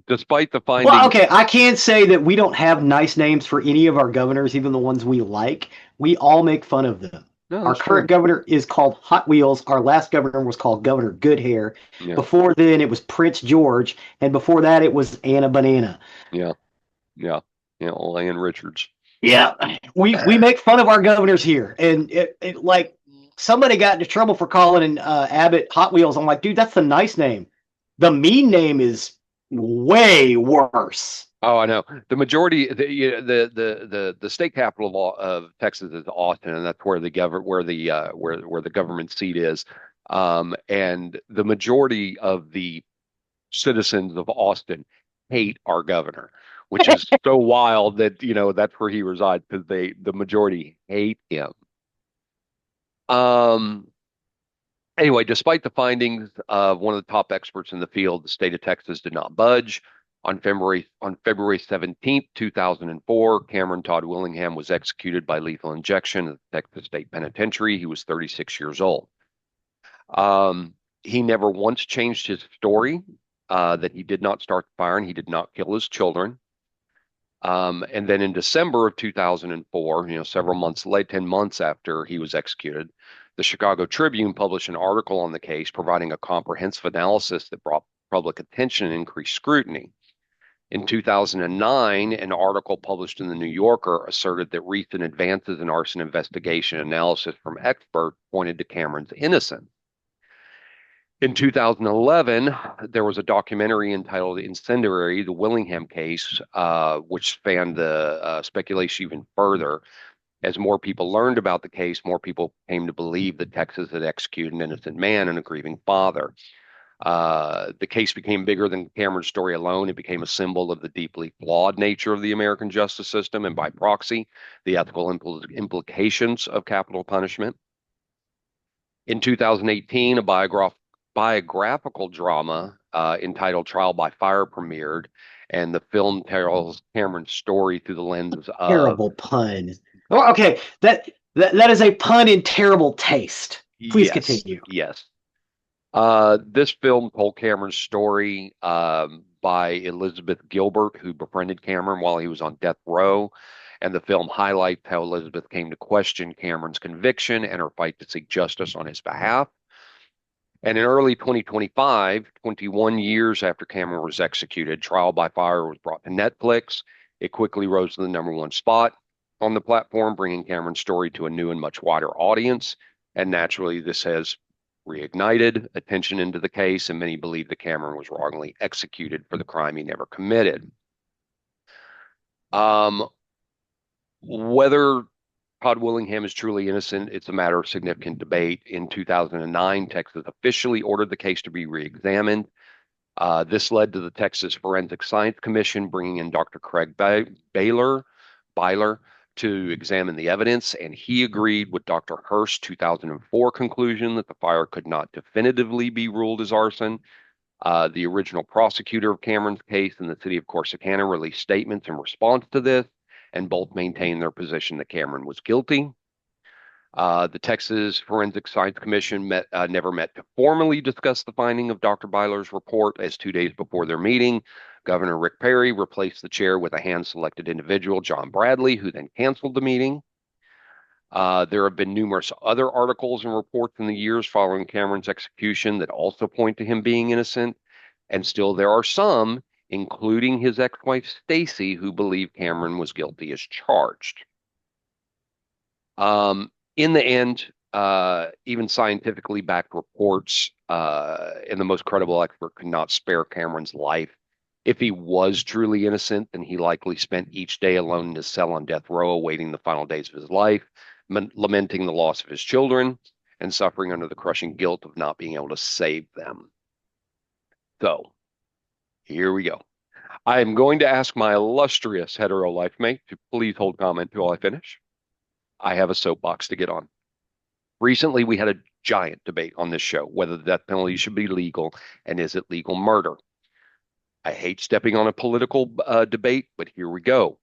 Despite the findings. Well, okay, I can't say that we don't have nice names for any of our governors, even the ones we like. We all make fun of them. No, Our current governor is called Hot Wheels. Our last governor was called Governor Goodhair. Yeah. Before then, it was Prince George, and before that, it was Anna Banana. Yeah, Lan Richards. Yeah, we make fun of our governors here, and it like somebody got into trouble for calling Abbott Hot Wheels. I'm like, dude, that's the nice name. The mean name is way worse. Oh, I know. The majority, the state capital of Texas is Austin, and that's where the government seat is. And the majority of the citizens of Austin hate our governor, which is so wild that that's where he resides because the majority hate him. Anyway, despite the findings of one of the top experts in the field, the state of Texas did not budge. On February 17th, 2004, Cameron Todd Willingham was executed by lethal injection at the Texas State Penitentiary. He was 36 years old. He never once changed his story that he did not start the fire and he did not kill his children. And then in December of 2004, several months late, 10 months after he was executed, the Chicago Tribune published an article on the case providing a comprehensive analysis that brought public attention and increased scrutiny. In 2009, an article published in the New Yorker asserted that recent advances in arson investigation analysis from experts pointed to Cameron's innocence. In 2011, there was a documentary entitled Incendiary, the Willingham Case, which spanned the speculation even further. As more people learned about the case, more people came to believe that Texas had executed an innocent man and a grieving father. The case became bigger than Cameron's story alone. It became a symbol of the deeply flawed nature of the American justice system and, by proxy, the ethical implications of capital punishment. In 2018, a biographical drama entitled Trial by Fire premiered, and the film tells Cameron's story through the lens of terrible pun. Oh, okay, that is a pun in terrible taste. Please continue. Yes. This film told Cameron's story by Elizabeth Gilbert, who befriended Cameron while he was on death row. And the film highlights how Elizabeth came to question Cameron's conviction and her fight to seek justice on his behalf. And in early 2025, 21 years after Cameron was executed, Trial by Fire was brought to Netflix. It quickly rose to the #1 spot on the platform, bringing Cameron's story to a new and much wider audience. And naturally, this has reignited attention into the case, and many believe that Cameron was wrongly executed for the crime he never committed. Um, whether Todd Willingham is truly innocent, it's a matter of significant debate. In 2009, Texas officially ordered the case to be reexamined. This led to the Texas Forensic Science Commission bringing in Dr. Craig Baylor, Byler to examine the evidence, and he agreed with Dr. Hurst's 2004 conclusion that the fire could not definitively be ruled as arson. The original prosecutor of Cameron's case in the city of Corsicana released statements in response to this, and both maintained their position that Cameron was guilty. The Texas Forensic Science Commission never met to formally discuss the finding of Dr. Byler's report, as 2 days before their meeting, Governor Rick Perry replaced the chair with a hand-selected individual, John Bradley, who then canceled the meeting. There have been numerous other articles and reports in the years following Cameron's execution that also point to him being innocent, and still there are some, including his ex-wife Stacy, who believe Cameron was guilty as charged. In the end, even scientifically backed reports and the most credible expert could not spare Cameron's life. If he was truly innocent, then he likely spent each day alone in his cell on death row, awaiting the final days of his life, lamenting the loss of his children, and suffering under the crushing guilt of not being able to save them. So, here we go. I am going to ask my illustrious hetero life mate to please hold comment till I finish. I have a soapbox to get on. Recently, we had a giant debate on this show whether the death penalty should be legal and is it legal murder. I hate stepping on a political debate, but here we go.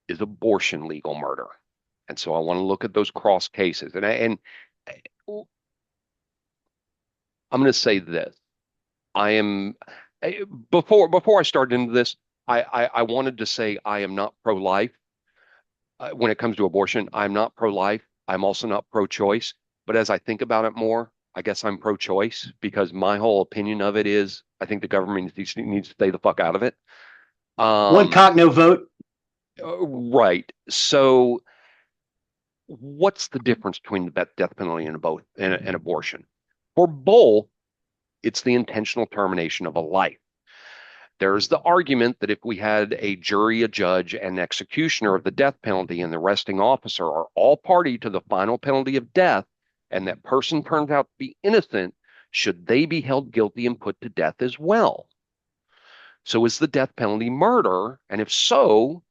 Is abortion legal murder? And so I want to look at those cross cases. And I'm going to say this. I am before I started into this, I wanted to say I am not pro-life. When it comes to abortion, I'm not pro-life. I'm also not pro-choice. But as I think about it more, I guess I'm pro-choice because my whole opinion of it is I think the government needs to stay the fuck out of it. One Um, cock, no vote. right. So what's the difference between the death penalty and both and abortion? For both, it's the intentional termination of a life. There's the argument that if we had a jury, a judge, and executioner of the death penalty and the arresting officer are all party to the final penalty of death, and that person turns out to be innocent, should they be held guilty and put to death as well? So is the death penalty murder? And if so,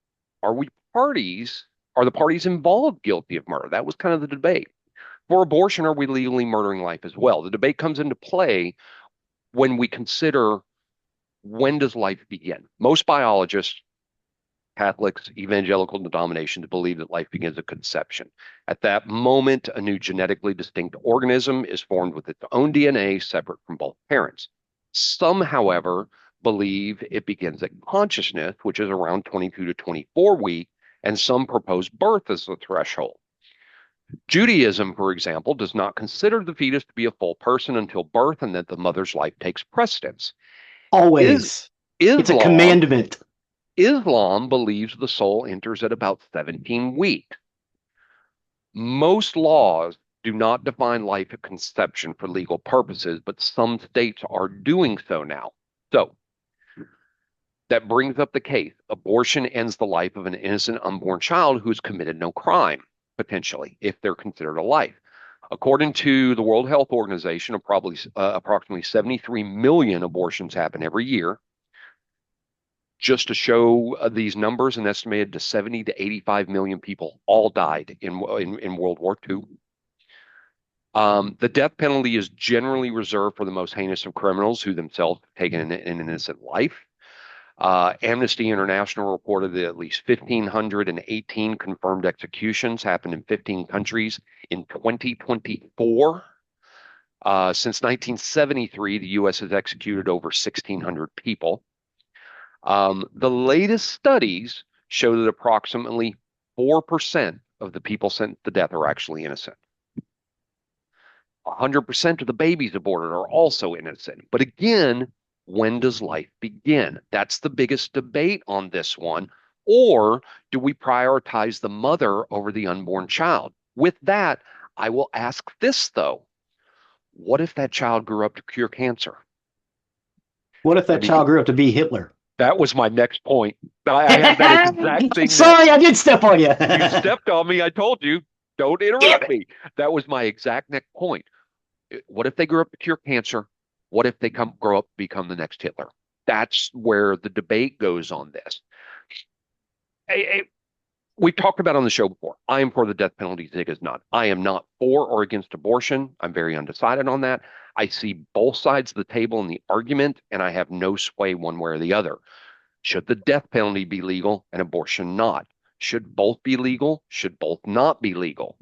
are we parties? Are the parties involved guilty of murder? That was kind of the debate. For abortion, are we legally murdering life as well? The debate comes into play when we consider when does life begin? Most biologists, Catholics, evangelical denominations believe that life begins at conception. At that moment, a new genetically distinct organism is formed with its own DNA separate from both parents. Some, however, believe it begins at consciousness, which is around 22 to 24 weeks, and some propose birth as the threshold. Judaism, for example, does not consider the fetus to be a full person until birth and that the mother's life takes precedence. Is Always. It's a Islam commandment. Islam believes the soul enters at about 17 weeks. Most laws do not define life at conception for legal purposes, but some states are doing so now. So that brings up the case. Abortion ends the life of an innocent unborn child who's committed no crime, potentially, if they're considered a life. According to the World Health Organization, approximately 73 million abortions happen every year. Just to show these numbers, an estimated to 70 to 85 million people all died in World War II. The death penalty is generally reserved for the most heinous of criminals who themselves have taken an innocent life. Amnesty International reported that at least 1,518 confirmed executions happened in 15 countries in 2024. Since 1973, the U.S. has executed over 1,600 people. The latest studies show that approximately 4% of the people sentenced to death are actually innocent. 100% of the babies aborted are also innocent. But again, when does life begin? That's the biggest debate on this one. Or do we prioritize the mother over the unborn child? With that, I will ask this, though. What if that child grew up to cure cancer? What if I that mean, child grew up to be Hitler? That was my next point. I have that exact thing Sorry, next. I did step on you. You stepped on me. I told you, don't Damn interrupt it. me. That was my exact next point. What if they grew up to cure cancer? What if they grow up to become the next Hitler? That's where the debate goes on this. We've talked about on the show before. I am for the death penalty. Zig is not. I am not for or against abortion. I'm very undecided on that. I see both sides of the table in the argument, and I have no sway one way or the other. Should the death penalty be legal and abortion not? Should both be legal? Should both not be legal?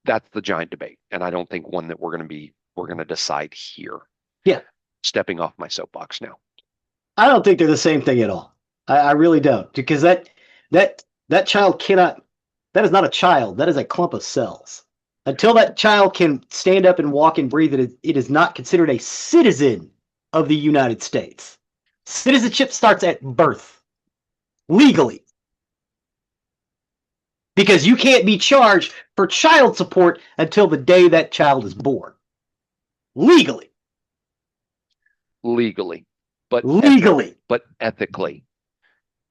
That's the giant debate, and I don't think one that we're going to decide here. Yeah, Stepping off my soapbox now. I don't think they're the same thing at all. I really don't, because that child cannot. That is not a child. That is a clump of cells. Until that child can stand up and walk and breathe, it is not considered a citizen of the United States. Citizenship starts at birth, legally, because you can't be charged for child support until the day that child is born. Legally. Legally, but Legally. but ethically,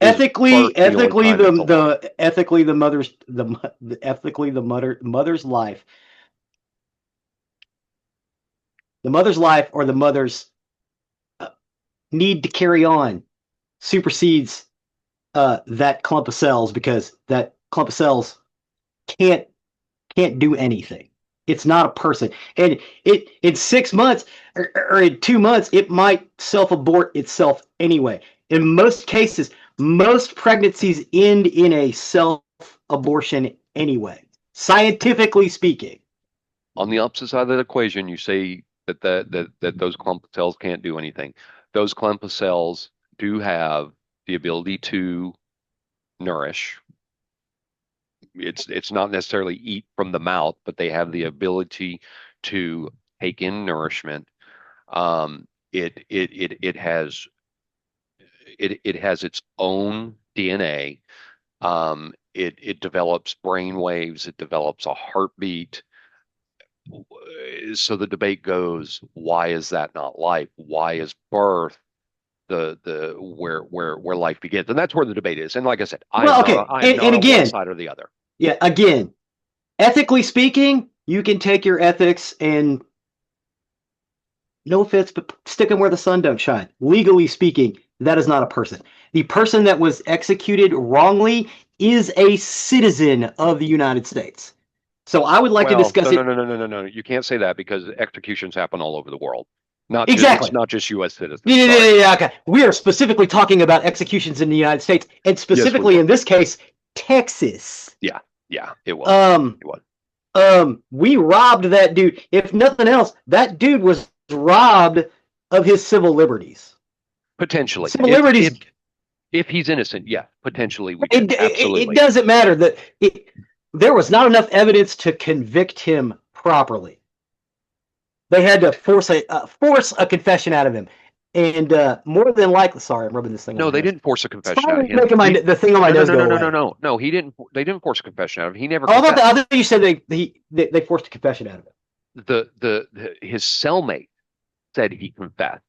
is Ethically, birth the only ethically, time it's allowed? the ethically the ethically the mother's life, or the mother's uh, need to carry on supersedes that clump of cells, because that clump of cells can't can't do anything. It's not a person, and it in 6 months, or in 2 months, it might self abort itself anyway. In most cases, most pregnancies end in a self abortion anyway, scientifically speaking. On the opposite side of the equation, you say that those clump of cells can't do anything. Those clump of cells do have the ability to nourish. It's not necessarily eat from the mouth, but they have the ability to take in nourishment. It has its own DNA. It develops brain waves. It develops a heartbeat. So the debate goes, why is that not life? Why is birth the where life begins? And that's where the debate is. And like I said, Well, okay, I am not and on one again, side or the other. yeah, again, ethically speaking, you can take your ethics and, no offense, but stick them where the sun don't shine. Legally speaking, that is not a person. The person that was executed wrongly is a citizen of the United States. So I would like to Well, discuss no, no, it. no, no, no, no, no. You can't say that because executions happen all over the world. It's Exactly. not just U.S. citizens. Yeah, yeah, Sorry. yeah, yeah, okay. We are specifically talking about executions in the United States, and Yes, we specifically were. in this case, Texas. Yeah, yeah, it was. Um, It was. we robbed that dude. If nothing else, that dude was robbed of his civil liberties. Potentially. Civil liberties. If he's innocent, yeah, potentially we did. It Absolutely. doesn't matter that there was not enough evidence to convict him properly. They had to force a confession out of him, and more than likely, sorry, I'm rubbing this thing on No, my they nose. didn't force a It's confession out of finally him. making the thing on my No, no, nose no, no, go no, no, away. no, no. He didn't. They didn't force a confession out of him. He never Oh, I confessed. thought you said they forced a confession out of him. His cellmate said he confessed.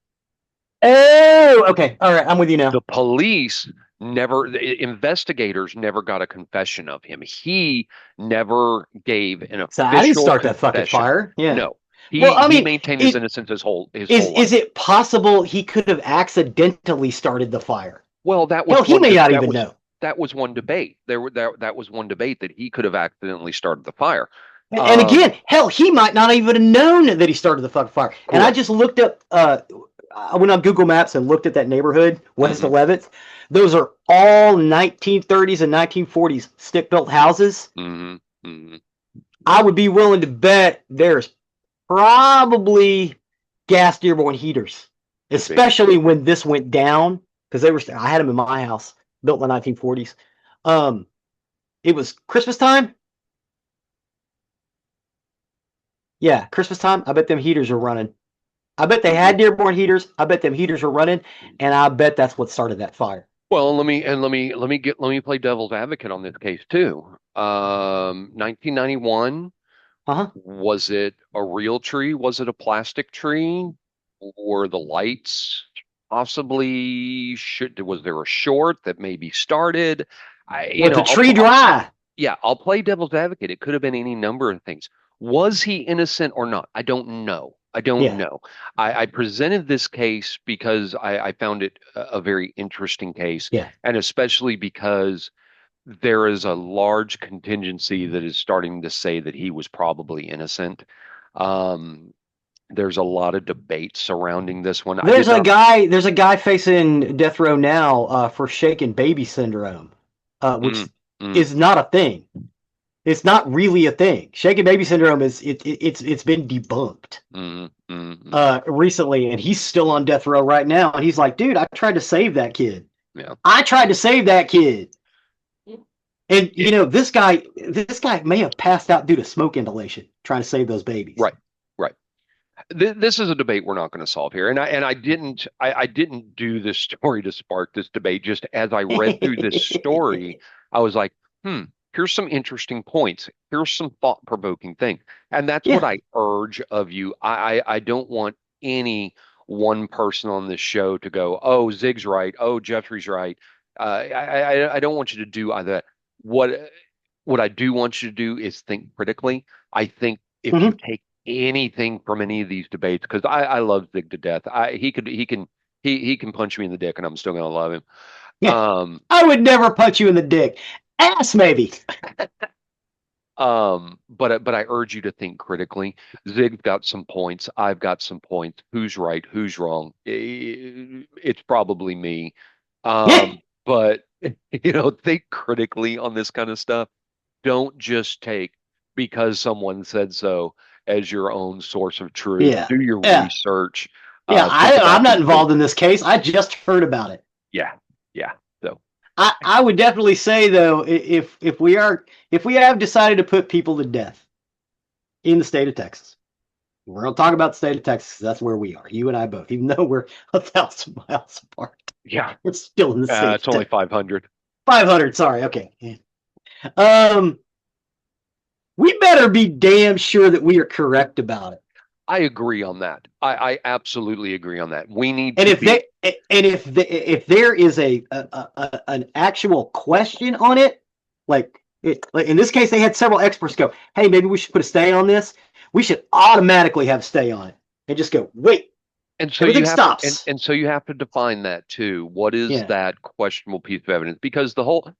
Oh, okay, all right, I'm with you now. The police never, the investigators never got a confession of him. He never gave an So I didn't official start that fucking confession. fire. Yeah. No, Well, I he mean, maintained his it innocence his is whole life. is it possible he could have accidentally started the fire? Well, Hell, he may not even know. that was one debate. That was one debate that he could have accidentally started the fire. And again, hell, he might not even have known that he started the fucking fire. And I Correct. just looked up, I went on Google Maps and looked at that neighborhood, West Hmm. 11th. Those are all 1930s and 1940s stick built houses. Hmm. Hmm. I would be willing to bet there's probably gas dearborn heaters, Could be. especially when this went down, because I had them in my house, built in the 1940s. Um, it was Christmas time. Yeah, Christmas time. I bet them heaters are running. I bet they Could be. had Dearborn heaters. I bet them heaters were running, and I bet that's what started that fire. Well, let me play devil's advocate on this case too. 1991, Uh huh. was it a real tree? Was it a plastic tree? Were the lights? possibly should was there a short that maybe started? Was the I'll, tree dry? yeah, I'll play devil's advocate. It could have been any number of things. Was he innocent or not? I don't know. I don't Yeah, know. I presented this case because I found it a very interesting case, yeah. and especially because there is a large contingency that is starting to say that he was probably innocent. Um, there's a lot of debate surrounding this one. I did not. There's a guy facing death row now for shaken baby syndrome, which Mm, mm, is not a thing. It's not really a thing. Shaken baby syndrome it's been debunked recently, and he's still on death row right now. And he's like, dude, I tried to save that kid. yeah. I tried to save that kid. And It, this guy may have passed out due to smoke inhalation trying to save those babies. right. Right. This is a debate we're not going to solve here, and I didn't do this story to spark this debate. Just as I read through this story, I was like, hmm, here's some interesting points. Here's some thought-provoking thing, and that's what Yeah. I urge of you. I don't want any one person on this show to go, oh, Zig's right, oh, Jeffrey's right. I don't want you to do either. What what I do want you to do is think critically. I think if you Hmm. take anything from any of these debates, because I love Zig to death. He can punch me in the dick and I'm still gonna love him. Yeah. Um, I would never punch you in the dick. Ass maybe. but I urge you to think critically. Zig's got some points. I've got some points. Who's right? Who's wrong? It's probably me. Yeah. But think critically on this kind of stuff. Don't just take because someone said so as your own source of truth. Yeah. Do your Yeah. research. Yeah. Think I'm about not these things. involved in this case. I just heard about it. Yeah, yeah. So, I would definitely say though, if we have decided to put people to death in the state of Texas, we're gonna talk about the state of Texas. That's where we are. You and I both, even though we're 1,000 miles apart, yeah, we're still in the state it's of only Texas. 500. 500. Sorry. Okay. Um, we better be damn sure that we are correct about it. I agree on that. I absolutely agree on that. We need And to be, if there is an actual question on it, like in this case, they had several experts go, "Hey, maybe we should put a stay on this." We should automatically have stay on it and just go, "Wait, and so you everything have to, and, stops." and so you have to define that too. What is Yeah. that questionable piece of evidence? Because the whole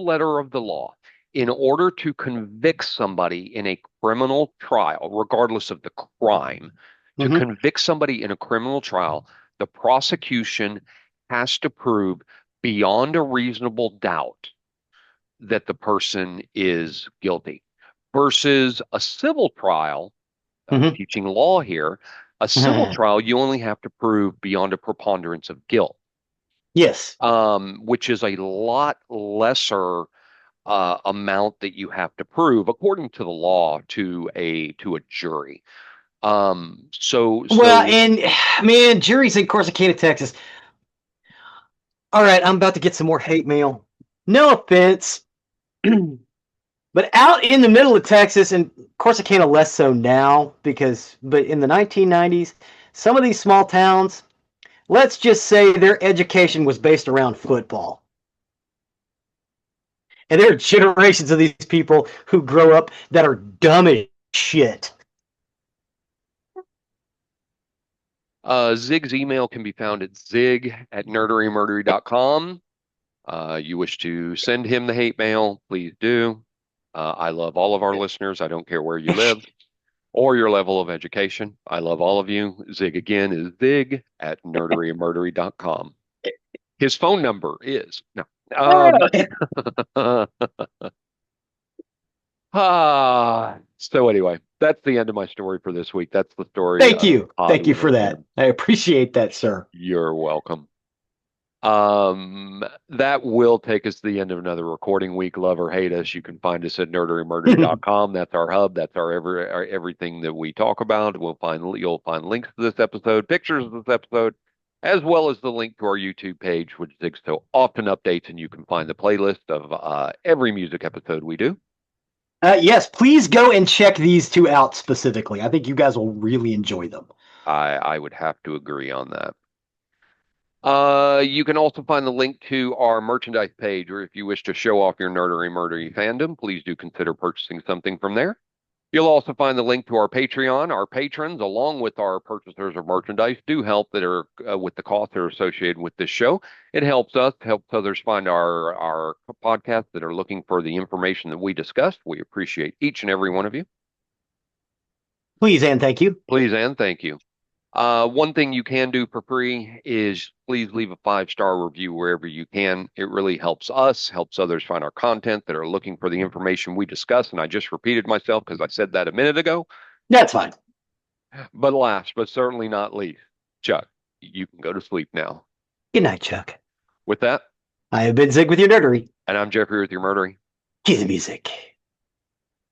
letter of the law, in order to convict somebody in a criminal trial, regardless of the crime, to Mm-hmm. convict somebody in a criminal trial, the prosecution has to prove beyond a reasonable doubt that the person is guilty. Versus a civil trial, Mm-hmm. teaching law here, a civil trial, you only have to prove beyond a preponderance of guilt, Yes. which is a lot lesser amount that you have to prove according to the law to a jury. So Well, so and man, juries in Corsicana, Texas. All right, I'm about to get some more hate mail. No offense. But out in the middle of Texas, and Corsicana less so now, but in the 1990s, some of these small towns, let's just say their education was based around football. And there are generations of these people who grow up that are dumb as shit. Zig's email can be found at zig@nerderymurdery.com. You wish to send him the hate mail, please do. I love all of our listeners. I don't care where you live or your level of education. I love all of you. Zig again is zig@nerderymurdery.com. His phone number is no. So anyway, that's the end of my story for this week. That's the story Thank of you. Hot Thank you for that. Willingham. I appreciate that, sir. You're welcome. That will take us to the end of another recording week. Love or hate us, you can find us at nerderymurdery.com. That's our hub. That's our everything that we talk about. You'll find links to this episode, pictures of this episode, as well as the link to our YouTube page, which Zig so often updates, and you can find the playlist of every music episode we do. Yes, please go and check these two out specifically. I think you guys will really enjoy them. I would have to agree on that. You can also find the link to our merchandise page, or if you wish to show off your nerdery murdery fandom, please do consider purchasing something from there. You'll also find the link to our Patreon. Our patrons, along with our purchasers of merchandise, do help that are with the costs that are associated with this show. It helps us, helps others find our podcasts that are looking for the information that we discussed. We appreciate each and every one of you. Please and thank you. Please and thank you. One thing you can do for free is please leave a 5-star review wherever you can. It really helps us, helps others find our content that are looking for the information we discuss. And I just repeated myself because I said that a minute ago. That's fine. But last, but certainly not least, Chuck, you can go to sleep now. Good night, Chuck. With that, I have been Zig with your nerdery. and I'm Jeffrey with your murdery. Cue the music.